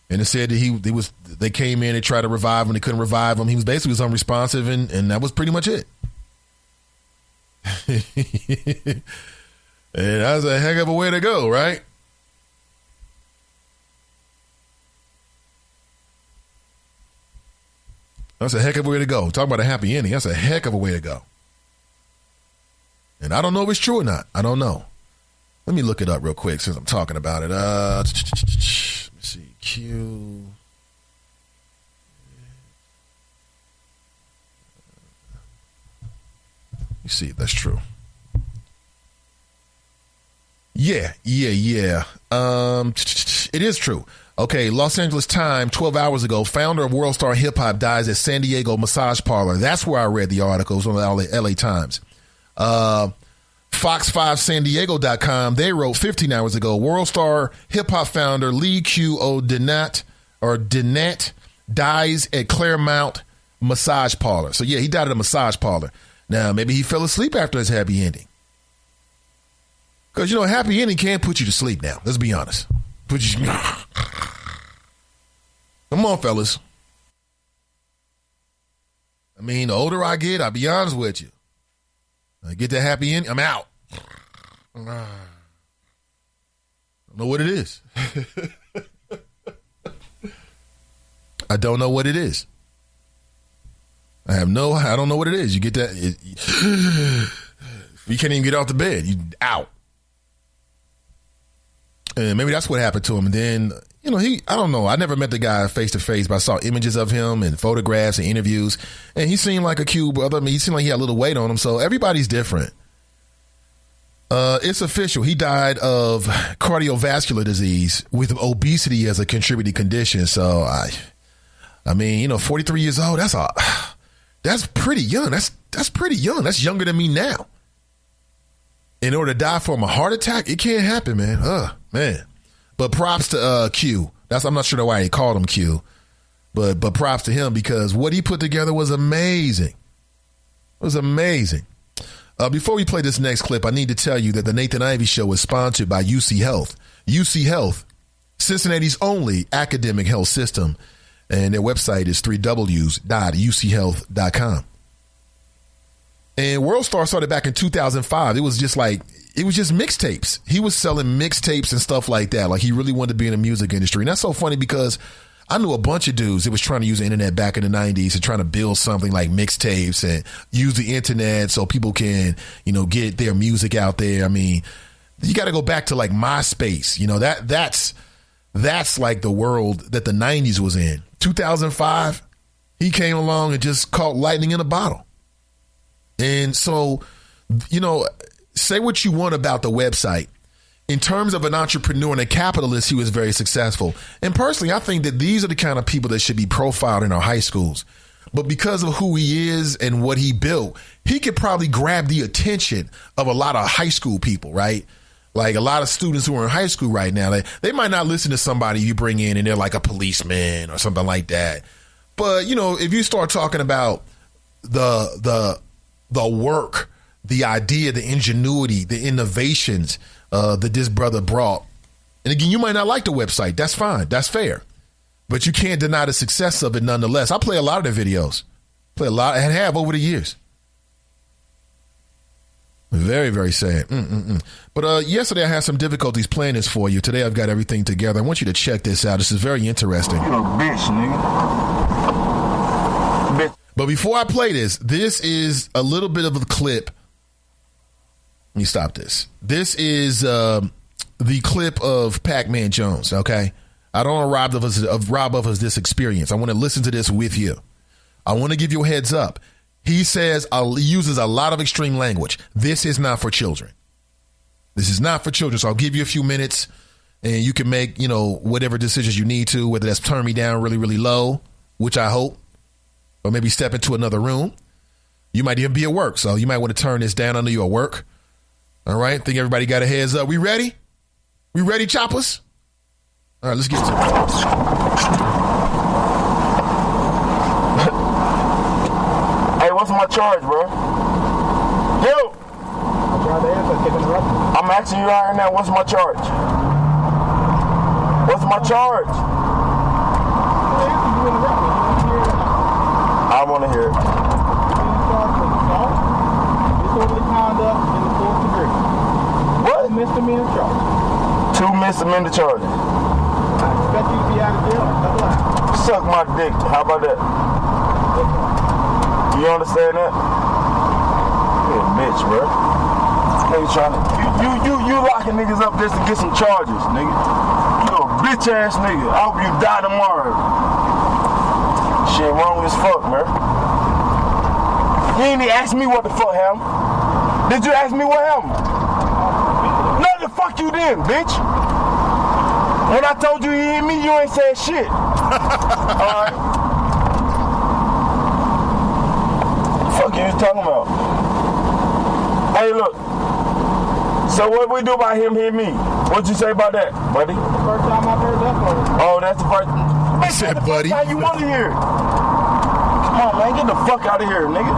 S1: And it said that they came in, they tried to revive him, they couldn't revive him. He was basically unresponsive, and that was pretty much it. And that was a heck of a way to go, right? That's a heck of a way to go. Talk about a happy ending. That's a heck of a way to go. And I don't know if it's true or not. I don't know. Let me look it up real quick since I'm talking about it. Let me see. Q. You see if that's true. Yeah. It is true. Okay, Los Angeles Times, 12 hours ago, founder of World Star Hip Hop dies at San Diego massage parlor. That's where I read the articles on the LA Times. Fox5SanDiego.com, they wrote 15 hours ago, World Star Hip Hop founder Lee Q. Dinette dies at Claremont massage parlor. So yeah, he died at a massage parlor. Now, maybe he fell asleep after his happy ending. Because, a happy ending can't put you to sleep now. Let's be honest. Come on, fellas. I mean, the older I get, I'll be honest with you. I get that happy ending, I'm out. I don't know what it is. I don't know what it is. I don't know what it is. You get that. You can't even get off the bed. You out. And maybe that's what happened to him. And then, I don't know. I never met the guy face to face, but I saw images of him and photographs and interviews, and he seemed like a cute brother. I mean, he seemed like he had a little weight on him, so everybody's different. It's official. He died of cardiovascular disease with obesity as a contributing condition. So, I mean, 43 years old, that's pretty young. That's pretty young. That's younger than me now. In order to die from a heart attack, it can't happen, man. Man. But props to Q. I'm not sure why he called him Q. But props to him because what he put together was amazing. It was amazing. Before we play this next clip, I need to tell you that the Nathan Ivey Show is sponsored by UC Health. UC Health, Cincinnati's only academic health system. And their website is 3ws.uchealth.com. And WorldStar started back in 2005. It was just mixtapes. He was selling mixtapes and stuff like that. Like he really wanted to be in the music industry. And that's so funny because I knew a bunch of dudes that was trying to use the internet back in the 90s and trying to build something like mixtapes and use the internet so people can, get their music out there. I mean, you got to go back to like MySpace. That's like the world that the 90s was in. 2005, he came along and just caught lightning in a bottle. And so, say what you want about the website. In terms of an entrepreneur and a capitalist, he was very successful. And personally, I think that these are the kind of people that should be profiled in our high schools. But because of who he is and what he built, he could probably grab the attention of a lot of high school people, right? Like a lot of students who are in high school right now, they might not listen to somebody you bring in and they're like a policeman or something like that. But, if you start talking about the work, the idea, the ingenuity, the innovations that this brother brought. And again, you might not like the website. That's fine. That's fair. But you can't deny the success of it nonetheless. I play a lot of their videos. Play a lot and have over the years. Very, very sad. But yesterday I had some difficulties playing this for you. Today I've got everything together. I want you to check this out. This is very interesting.
S2: You a bitch, nigga.
S1: But before I play this is a little bit of a clip. Let me stop this. This is the clip of Pac-Man Jones, okay? I don't want to rob of us this experience. I want to listen to this with you. I want to give you a heads up. He says, he uses a lot of extreme language. This is not for children. This is not for children. So I'll give you a few minutes and you can make, whatever decisions you need to, whether that's turn me down really, really low, which I hope, or maybe step into another room. You might even be at work. So you might want to turn this down under your work. All right. Think everybody got a heads up. We ready? We ready, choppers? All right, let's get to it.
S2: Hey, what's my charge, bro? Yo! I'm asking you right now, what's my charge? What's my charge? I want to hear it. What?
S22: Misdemeanor charge.
S2: 2 misdemeanor charges.
S22: I expect you to be out of jail in a couple hours.
S2: Suck my dick. How about that? You understand that? You a bitch, bro. Nigga trying to you locking niggas up just to get some charges, nigga. You a bitch ass nigga. I hope you die tomorrow. Shit wrong as fuck, man. You ain't even ask me what the fuck happened. Did you ask me what happened? No, the fuck you did, bitch. When I told you hit me, you ain't said shit. Alright. Fuck you talking about? Hey, look. So what we do about him hit me? What'd you say about that, buddy?
S22: That's the first time I've heard that from you.
S2: Oh, that's the first.
S1: I said, buddy.
S2: How you want to hear? Come on, man, get the fuck out of here, nigga.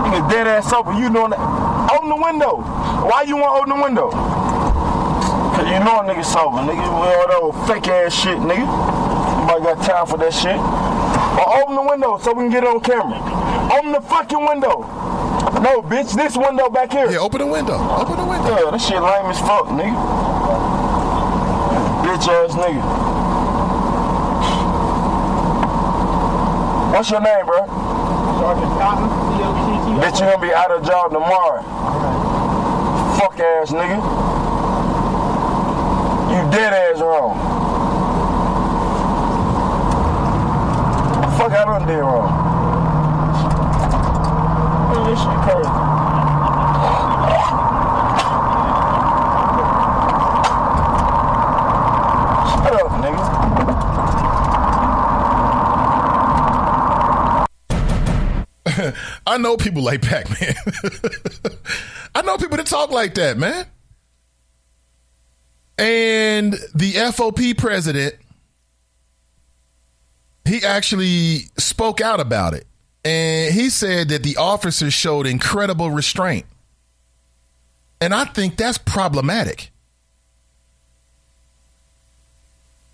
S2: Nigga dead ass sober. You know that? Open the window. Why you want to open the window? Cause you know a nigga sober, nigga. With all that old fake ass shit, nigga. Nobody got time for that shit. Or open the window so we can get it on camera. Open the fucking window. No, bitch, this window back here.
S1: Yeah, open the window. Open the window.
S2: Yeah, this shit lame as fuck, nigga. Bitch ass nigga. What's your name, bro?
S22: Sergeant Cotton, C-O-T-T.
S2: Bitch, you gonna be out of job tomorrow. Right. Fuck ass nigga. You dead ass wrong. he did wrong? Man, this shit crazy. Shut up,
S1: nigga. I know people like Pac-Man. I know people that talk like that, man. And the FOP president, he actually spoke out about it. And he said that the officers showed incredible restraint. And I think that's problematic.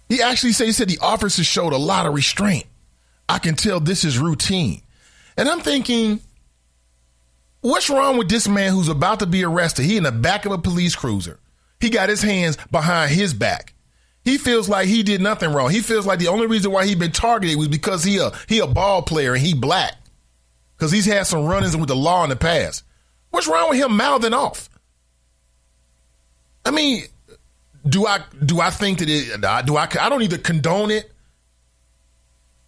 S1: He said the officers showed a lot of restraint. I can tell this is routine. And I'm thinking, what's wrong with this man who's about to be arrested? He in the back of a police cruiser. He got his hands behind his back. He feels like he did nothing wrong. He feels like the only reason why he been targeted was because he a ball player and he black. Because he's had some run-ins with the law in the past. What's wrong with him mouthing off? I mean, do I think that I don't either condone it,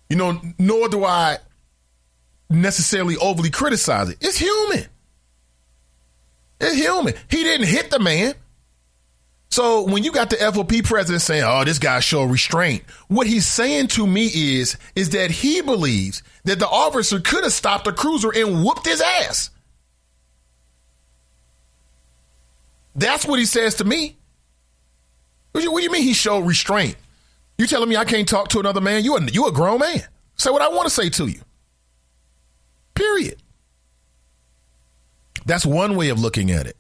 S1: nor do I necessarily overly criticize it. It's human. It's human. He didn't hit the man. So when you got the FOP president saying, oh, this guy showed restraint, what he's saying to me is that he believes that the officer could have stopped the cruiser and whooped his ass. That's what he says to me. What do you mean he showed restraint? You telling me I can't talk to another man? You a grown man. Say what I want to say to you. Period. That's one way of looking at it.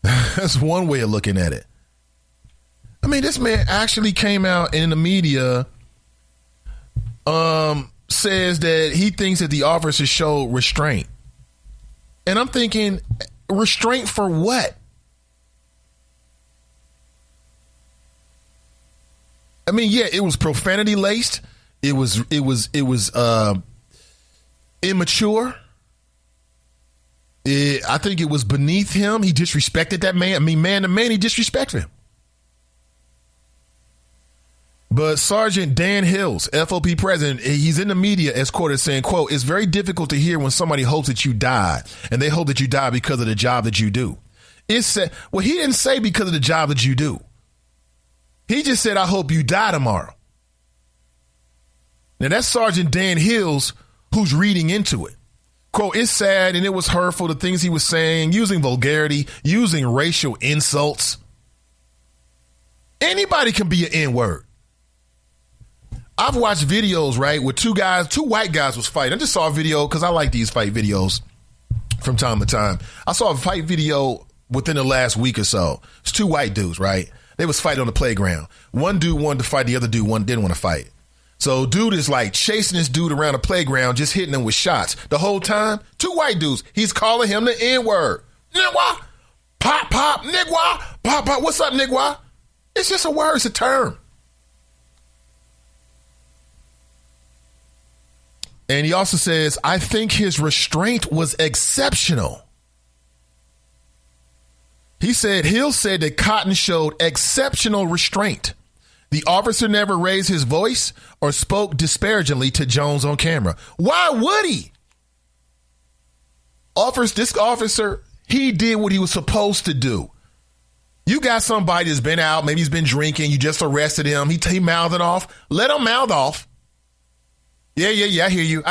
S1: That's one way of looking at it. I mean, this man actually came out in the media, says that he thinks that the officers showed restraint. And I'm thinking, restraint for what? I mean, yeah, it was profanity laced. It was immature. I think it was beneath him. He disrespected that man. I mean, man to man, he disrespected him. But Sergeant Dan Hills, FOP president, he's in the media as quoted saying, quote, it's very difficult to hear when somebody hopes that you die and they hope that you die because of the job that you do. He didn't say because of the job that you do. He just said, I hope you die tomorrow. Now that's Sergeant Dan Hills who's reading into it. Quote, it's sad and it was hurtful, the things he was saying, using vulgarity, using racial insults. Anybody can be an N-word. I've watched videos, right, with two white guys was fighting. I just saw a video because I like these fight videos from time to time. I saw a fight video within the last week or so. It's two white dudes, right? They was fighting on the playground. One dude wanted to fight, the other dude didn't want to fight. So dude is like chasing this dude around the playground, just hitting him with shots. The whole time, two white dudes, he's calling him the N-word. Nigwa, pop, pop, nigwa, pop, pop. What's up, nigwa? It's just a word, it's a term. And he also says, I think his restraint was exceptional. Hill said that Cotton showed exceptional restraint. The officer never raised his voice or spoke disparagingly to Jones on camera. Why would he? This officer, he did what he was supposed to do. You got somebody that's been out, maybe he's been drinking, you just arrested him, he mouthing off. Let him mouth off. Yeah, I hear you.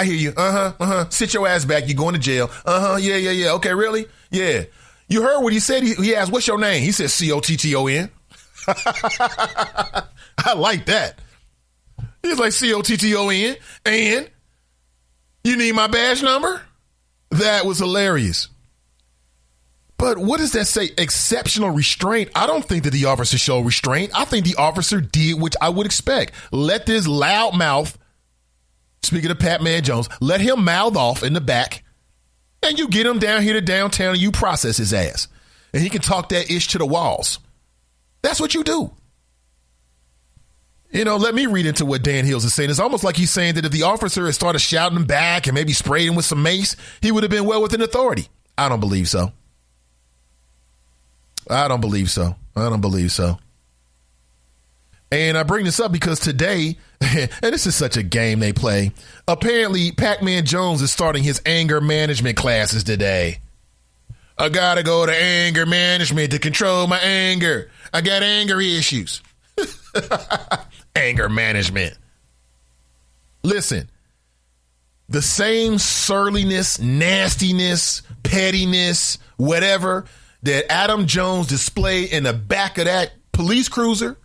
S1: Sit your ass back, you're going to jail. Yeah. Okay, really? Yeah. You heard what he said? He asked, what's your name? He said COTTON. I like that. He's like COTTON. And you need my badge number? That was hilarious. But what does that say? Exceptional restraint. I don't think that the officer showed restraint. I think the officer did what I would expect. Let this loud mouth, speaking of Pac-Man Jones, let him mouth off in the back. And you get him down here to downtown and you process his ass. And he can talk that ish to the walls. That's what you do. Let me read into what Dan Hills is saying. It's almost like he's saying that if the officer had started shouting him back and maybe sprayed him with some mace, he would have been well within authority. I don't believe so. And I bring this up because today, and this is such a game they play, apparently Pac-Man Jones is starting his anger management classes today. I gotta go to anger management to control my anger. I got anger issues. Anger management. Listen, the same surliness, nastiness, pettiness, whatever that Adam Jones displayed in the back of that police cruiser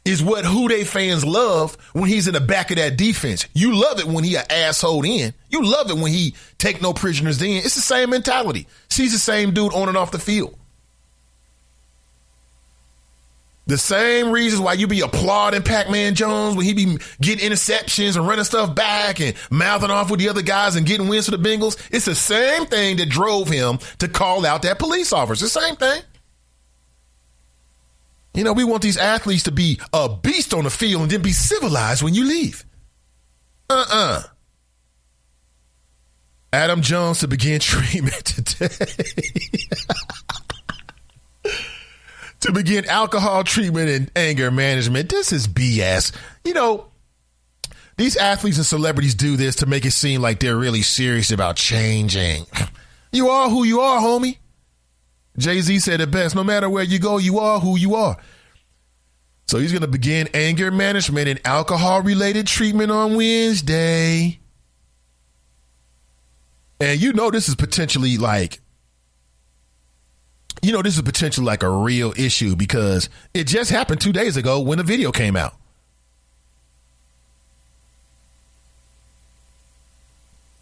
S1: is what Who Dey fans love when he's in the back of that defense. You love it when he an asshole in. You love it when he take no prisoners in. It's the same mentality. He's the same dude on and off the field. The same reasons why you be applauding Pac-Man Jones when he be getting interceptions and running stuff back and mouthing off with the other guys and getting wins for the Bengals. It's the same thing that drove him to call out that police officer. The same thing. You know, we want these athletes to be a beast on the field and then be civilized when you leave. Adam Jones to begin treatment today. To begin alcohol treatment and anger management. This is BS. You know, these athletes and celebrities do this to make it seem like they're really serious about changing. You are who you are, homie. Jay-Z said it best. No matter where you go, you are who you are. So he's going to begin anger management and alcohol-related treatment on Wednesday. And you know this is potentially like a real issue because it just happened 2 days ago when the video came out.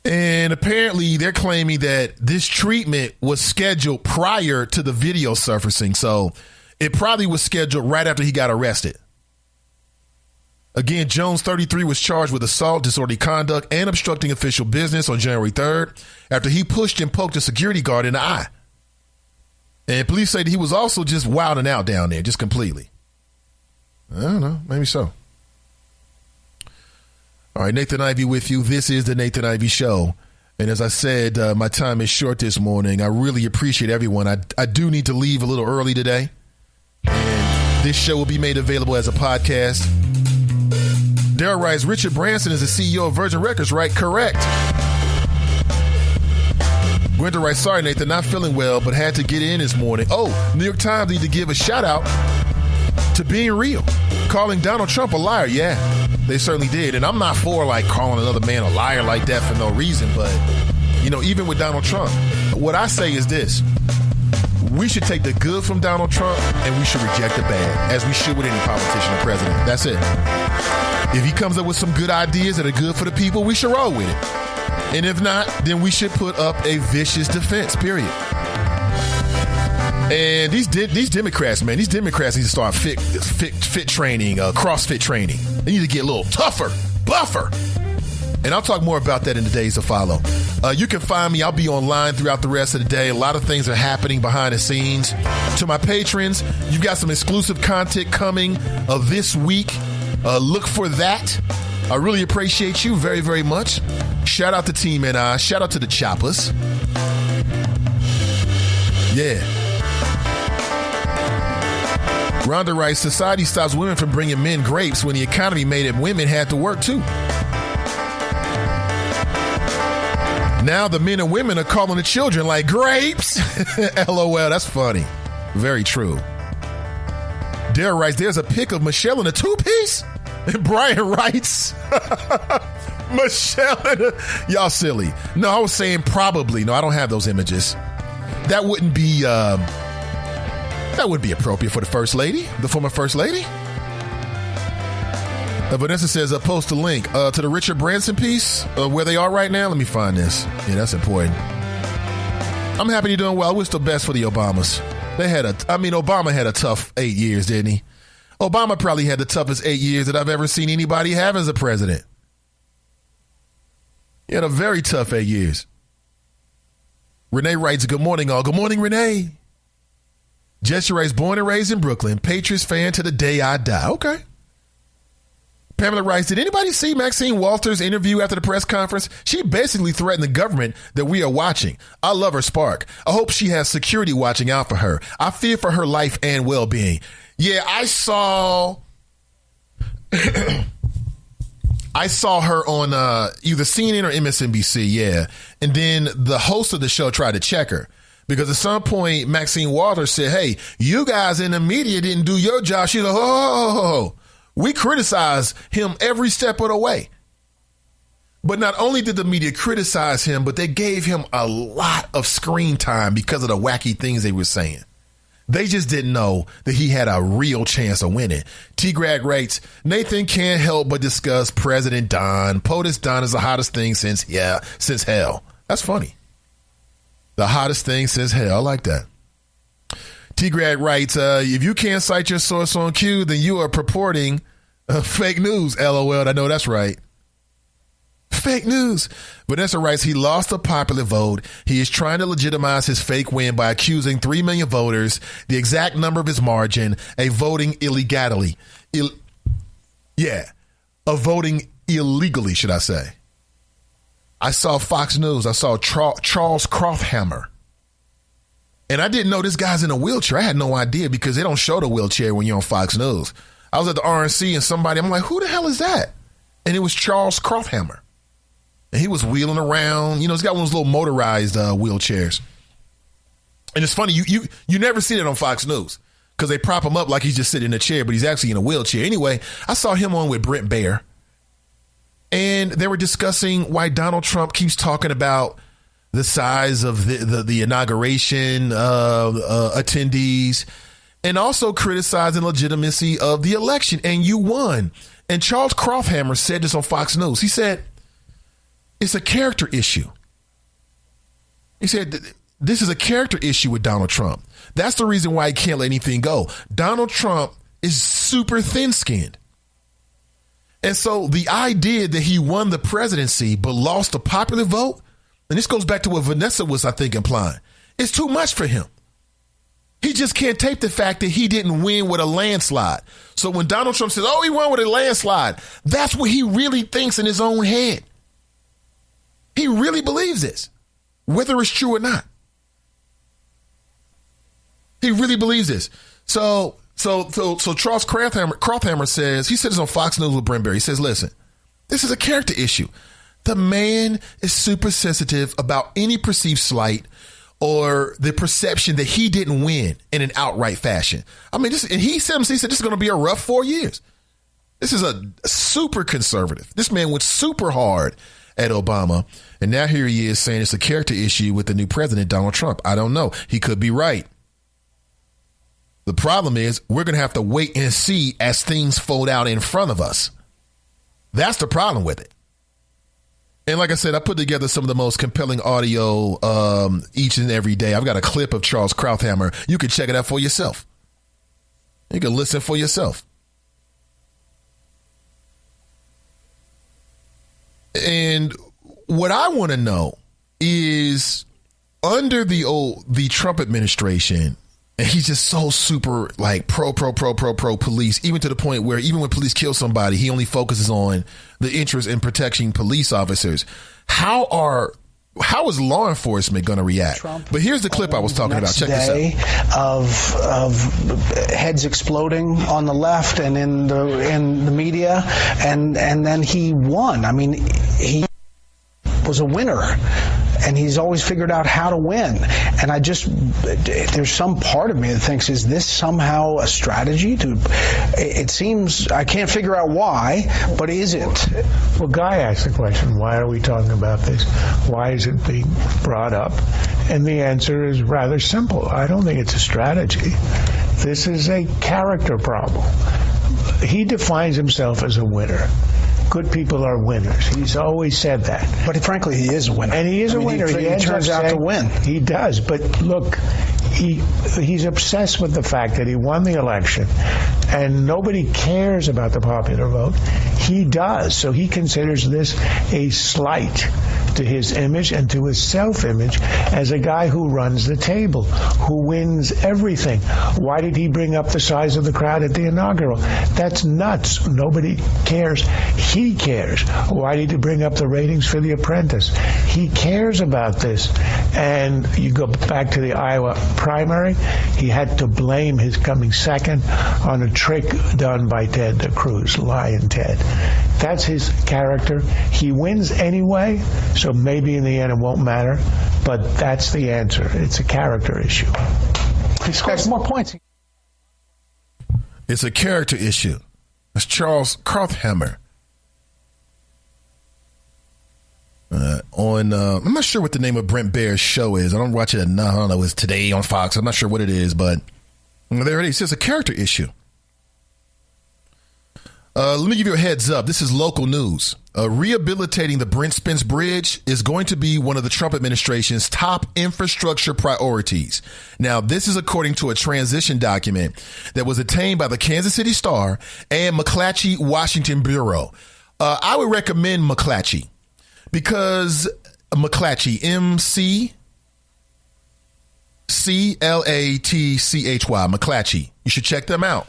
S1: And apparently they're claiming that this treatment was scheduled prior to the video surfacing. So it probably was scheduled right after he got arrested. Again, Jones, 33, was charged with assault, disorderly conduct, and obstructing official business on January 3rd after he pushed and poked a security guard in the eye. And police say that he was also just wilding out down there, just completely. I don't know, maybe so. All right, Nathan Ivey with you. This is the Nathan Ivey Show. And as I said, my time is short this morning. I really appreciate everyone. I do need to leave a little early today. And this show will be made available as a podcast. Daryl writes, Richard Branson is the CEO of Virgin Records, right? Correct. Gwenda writes, sorry, Nathan, not feeling well, but had to get in this morning. Oh, New York Times need to give a shout out to being real. Calling Donald Trump a liar. Yeah, they certainly did. And I'm not for like calling another man a liar like that for no reason. But, you know, even with Donald Trump, what I say is this. We should take the good from Donald Trump and we should reject the bad, as we should with any politician or president. That's it. If he comes up with some good ideas that are good for the people, we should roll with it. And if not, then we should put up a vicious defense, period. And these Democrats, man, these Democrats need to start fit training, CrossFit training. They need to get a little tougher, buffer. And I'll talk more about that in the days to follow. You can find me. I'll be online throughout the rest of the day. A lot of things are happening behind the scenes. To my patrons, you've got some exclusive content coming this week. Look for that. I really appreciate you very, very much. Shout out to Team NI. Shout out to the Choppers. Yeah. Rhonda writes, society stops women from bringing men grapes when the economy made it women had to work too. Now the men and women are calling the children like grapes. LOL, that's funny. Very true. Dare writes, there's a pic of Michelle in a two-piece? And Brian writes, Michelle in a... Y'all silly. No, I was saying probably. No, I don't have those images. That wouldn't be appropriate for the First Lady, the former First Lady. Vanessa says, post a link to the Richard Branson piece where they are right now. Let me find this. Yeah, that's important. I'm happy you're doing well. I wish the best for the Obamas. Obama had a tough 8 years, didn't he? Obama probably had the toughest 8 years that I've ever seen anybody have as a president. He had a very tough 8 years. Renee writes, good morning, all. Good morning, Renee. Jesse writes, born and raised in Brooklyn, Patriots fan to the day I die. Okay. Pamela writes, did anybody see Maxine Walters' interview after the press conference? She basically threatened the government that we are watching. I love her spark. I hope she has security watching out for her. I fear for her life and well-being. Yeah, I saw I saw her on either CNN or MSNBC, yeah. And then the host of the show tried to check her because at some point Maxine Waters said, hey, you guys in the media didn't do your job. She's like, oh, we criticize him every step of the way. But not only did the media criticize him, but they gave him a lot of screen time because of the wacky things they were saying. They just didn't know that he had a real chance of winning. T-Greg writes, Nathan can't help but discuss President Don. POTUS Don is the hottest thing since hell. That's funny. The hottest thing since hell. I like that. T-Greg writes, if you can't cite your source on Q, then you are purporting fake news. LOL. I know that's right. Fake news. Vanessa writes, he lost a popular vote. He is trying to legitimize his fake win by accusing 3 million voters, the exact number of his margin, a voting illegality. Of voting illegally, should I say. I saw Fox News. I saw Charles Krauthammer. And I didn't know this guy's in a wheelchair. I had no idea because they don't show the wheelchair when you're on Fox News. I was at the RNC and I'm like, who the hell is that? And it was Charles Krauthammer. And he was wheeling around. You know, he's got one of those little motorized wheelchairs. And it's funny, you never see it on Fox News because they prop him up like he's just sitting in a chair, but he's actually in a wheelchair. Anyway, I saw him on with Brent Baer. And they were discussing why Donald Trump keeps talking about the size of the inauguration attendees and also criticizing legitimacy of the election. And you won. And Charles Krauthammer said this on Fox News. He said, it's a character issue. He said, this is a character issue with Donald Trump. That's the reason why he can't let anything go. Donald Trump is super thin-skinned. And so the idea that he won the presidency but lost the popular vote, and this goes back to what Vanessa was, I think, implying, it's too much for him. He just can't take the fact that he didn't win with a landslide. So when Donald Trump says, oh, he won with a landslide, that's what he really thinks in his own head. He really believes this, whether it's true or not. He really believes this. So Charles Krauthammer says, he said this on Fox News with Brent Baer. He says, listen, this is a character issue. The man is super sensitive about any perceived slight or the perception that he didn't win in an outright fashion. I mean, and he said this is going to be a rough 4 years. This is a super conservative. This man went super hard at Obama. And now here he is saying it's a character issue with the new president, Donald Trump. I don't know. He could be right. The problem is we're going to have to wait and see as things fold out in front of us. That's the problem with it. And like I said, I put together some of the most compelling audio each and every day. I've got a clip of Charles Krauthammer. You can check it out for yourself. You can listen for yourself. And what I want to know is under the Trump administration, and he's just so super like pro police, even to the point where even when police kill somebody, he only focuses on the interest in protecting police officers. How is law enforcement going to react? But here's the clip I was talking about. Check this out.
S6: Of heads exploding on the left and in the media, and then he won. I mean, he was a winner, and he's always figured out how to win. And there's some part of me that thinks, is this somehow a strategy? It seems, I can't figure out why, but is it?
S8: Well, Guy asked the question, why are we talking about this? Why is it being brought up? And the answer is rather simple. I don't think it's a strategy. This is a character problem. He defines himself as a winner. Good people are winners. He's always said that.
S6: But frankly, he is a winner.
S8: And he is a winner.
S6: He turns out to win.
S8: He does. But look, he's obsessed with the fact that he won the election and nobody cares about the popular vote. He does. So he considers this a slight to his image and to his self-image as a guy who runs the table, who wins everything. Why did he bring up the size of the crowd at the inaugural? That's nuts. Nobody cares. He cares. Why did he bring up the ratings for The Apprentice? He cares about this. And you go back to the Iowa primary, he had to blame his coming second on a trick done by Ted Cruz, Lion Ted. That's his character. He wins anyway, so maybe in the end it won't matter, but that's the answer. It's a character issue.
S6: He scores more points.
S1: It's a character issue. That's Charles Krauthammer. I'm not sure what the name of Brent Baer's show is. I don't watch it enough. I don't know. It's Today on Fox. I'm not sure what it is, but there it is. It's a character issue. Let me give you a heads up. This is local news. Rehabilitating the Brent Spence Bridge is going to be one of the Trump administration's top infrastructure priorities. Now, this is according to a transition document that was obtained by the Kansas City Star and McClatchy Washington Bureau. I would recommend McClatchy because McClatchy, McClatchy, McClatchy. You should check them out.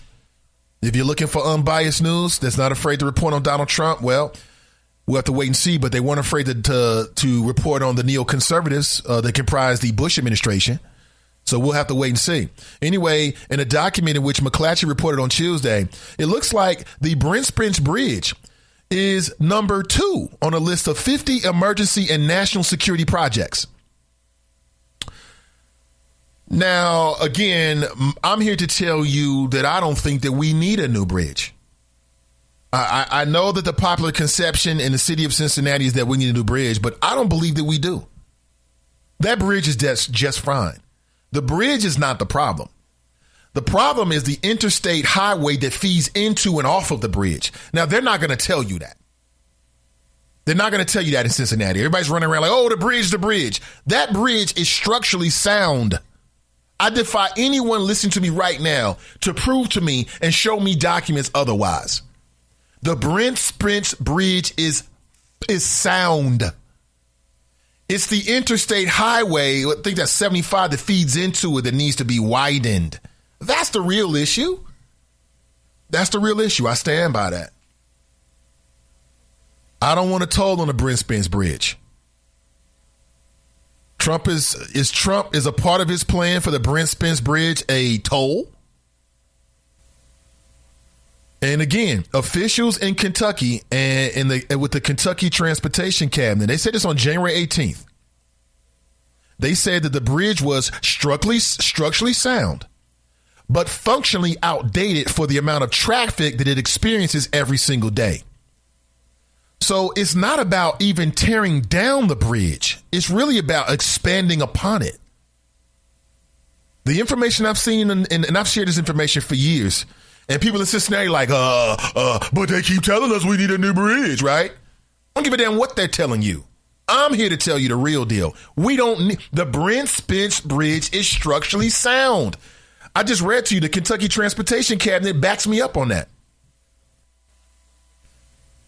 S1: If you're looking for unbiased news that's not afraid to report on Donald Trump, well, we'll have to wait and see. But they weren't afraid to report on the neoconservatives that comprise the Bush administration. So we'll have to wait and see. Anyway, in a document in which McClatchy reported on Tuesday, it looks like the Brent Spence Bridge is number 2 on a list of 50 emergency and national security projects. Now, again, I'm here to tell you that I don't think that we need a new bridge. I know that the popular conception in the city of Cincinnati is that we need a new bridge, but I don't believe that we do. That bridge is just fine. The bridge is not the problem. The problem is the interstate highway that feeds into and off of the bridge. Now, they're not going to tell you that. They're not going to tell you that in Cincinnati. Everybody's running around like, oh, the bridge. That bridge is structurally sound. I defy anyone listening to me right now to prove to me and show me documents otherwise. The Brent Spence Bridge is sound. It's the interstate highway, I think that's 75 that feeds into it that needs to be widened. That's the real issue. That's the real issue. I stand by that. I don't want to toll on the Brent Spence Bridge. Trump is a part of his plan for the Brent Spence Bridge a toll? And again, officials in Kentucky and with the Kentucky Transportation Cabinet, they said this on January 18th. They said that the bridge was structurally sound, but functionally outdated for the amount of traffic that it experiences every single day. So it's not about even tearing down the bridge. It's really about expanding upon it. The information I've seen, and I've shared this information for years, and people in Cincinnati like, but they keep telling us we need a new bridge, right? I don't give a damn what they're telling you. I'm here to tell you the real deal. We don't need, the Brent Spence Bridge is structurally sound. I just read to you the Kentucky Transportation Cabinet backs me up on that.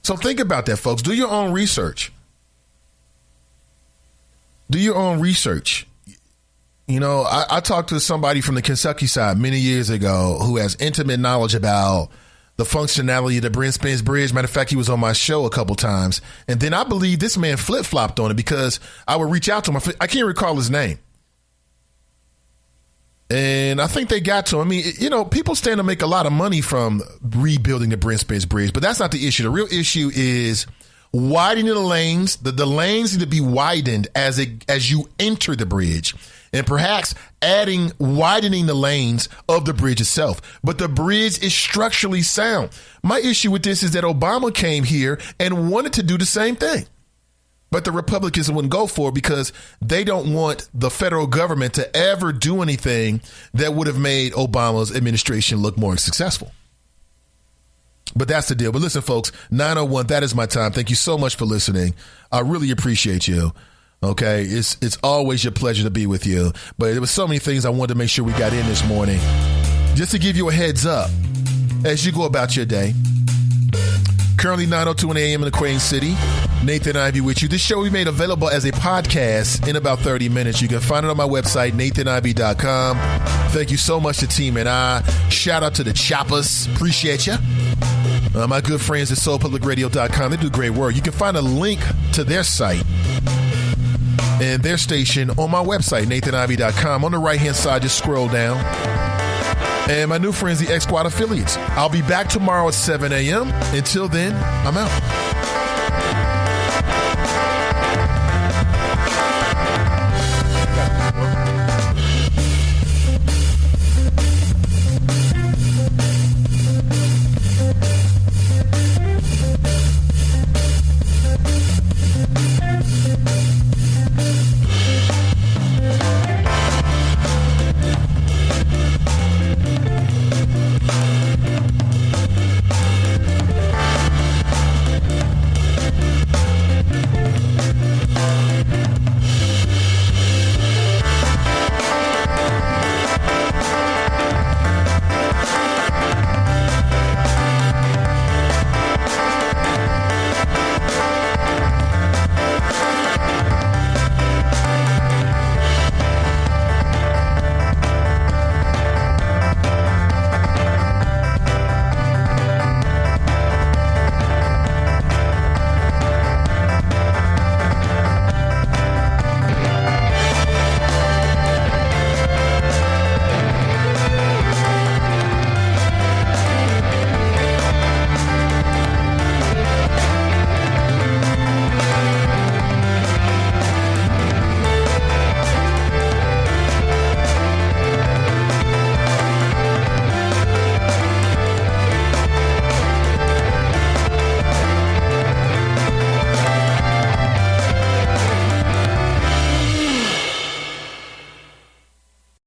S1: So think about that, folks. Do your own research. Do your own research. You know, I talked to somebody from the Kentucky side many years ago who has intimate knowledge about the functionality of the Brent Spence Bridge. Matter of fact, he was on my show a couple times. And then I believe this man flip-flopped on it because I would reach out to him. I can't recall his name. And I think they got to him. I mean, you know, people stand to make a lot of money from rebuilding the Brent Spence Bridge, but that's not the issue. The real issue is widening the lanes. The lanes need to be widened as you enter the bridge, and perhaps widening the lanes of the bridge itself. But the bridge is structurally sound. My issue with this is that Obama came here and wanted to do the same thing. But the Republicans wouldn't go for it because they don't want the federal government to ever do anything that would have made Obama's administration look more successful. But that's the deal. But listen, folks, 9:01, that is my time. Thank you so much for listening. I really appreciate you. Okay, it's always your pleasure to be with you. But there were so many things I wanted to make sure we got in this morning. Just to give you a heads up as you go about your day. Currently 9:02 in the a.m. in the Queen City. Nathan Ivey with you. This show we made available as a podcast in about 30 minutes. You can find it on my website, nathanivey.com. Thank you so much to Team and I. Shout out to the Choppers. Appreciate you. My good friends at soulpublicradio.com. They do great work. You can find a link to their site and their station on my website, nathanivey.com. On the right-hand side, just scroll down. and my new friends, the X Squad affiliates. I'll be back tomorrow at 7 a.m. Until then, I'm out.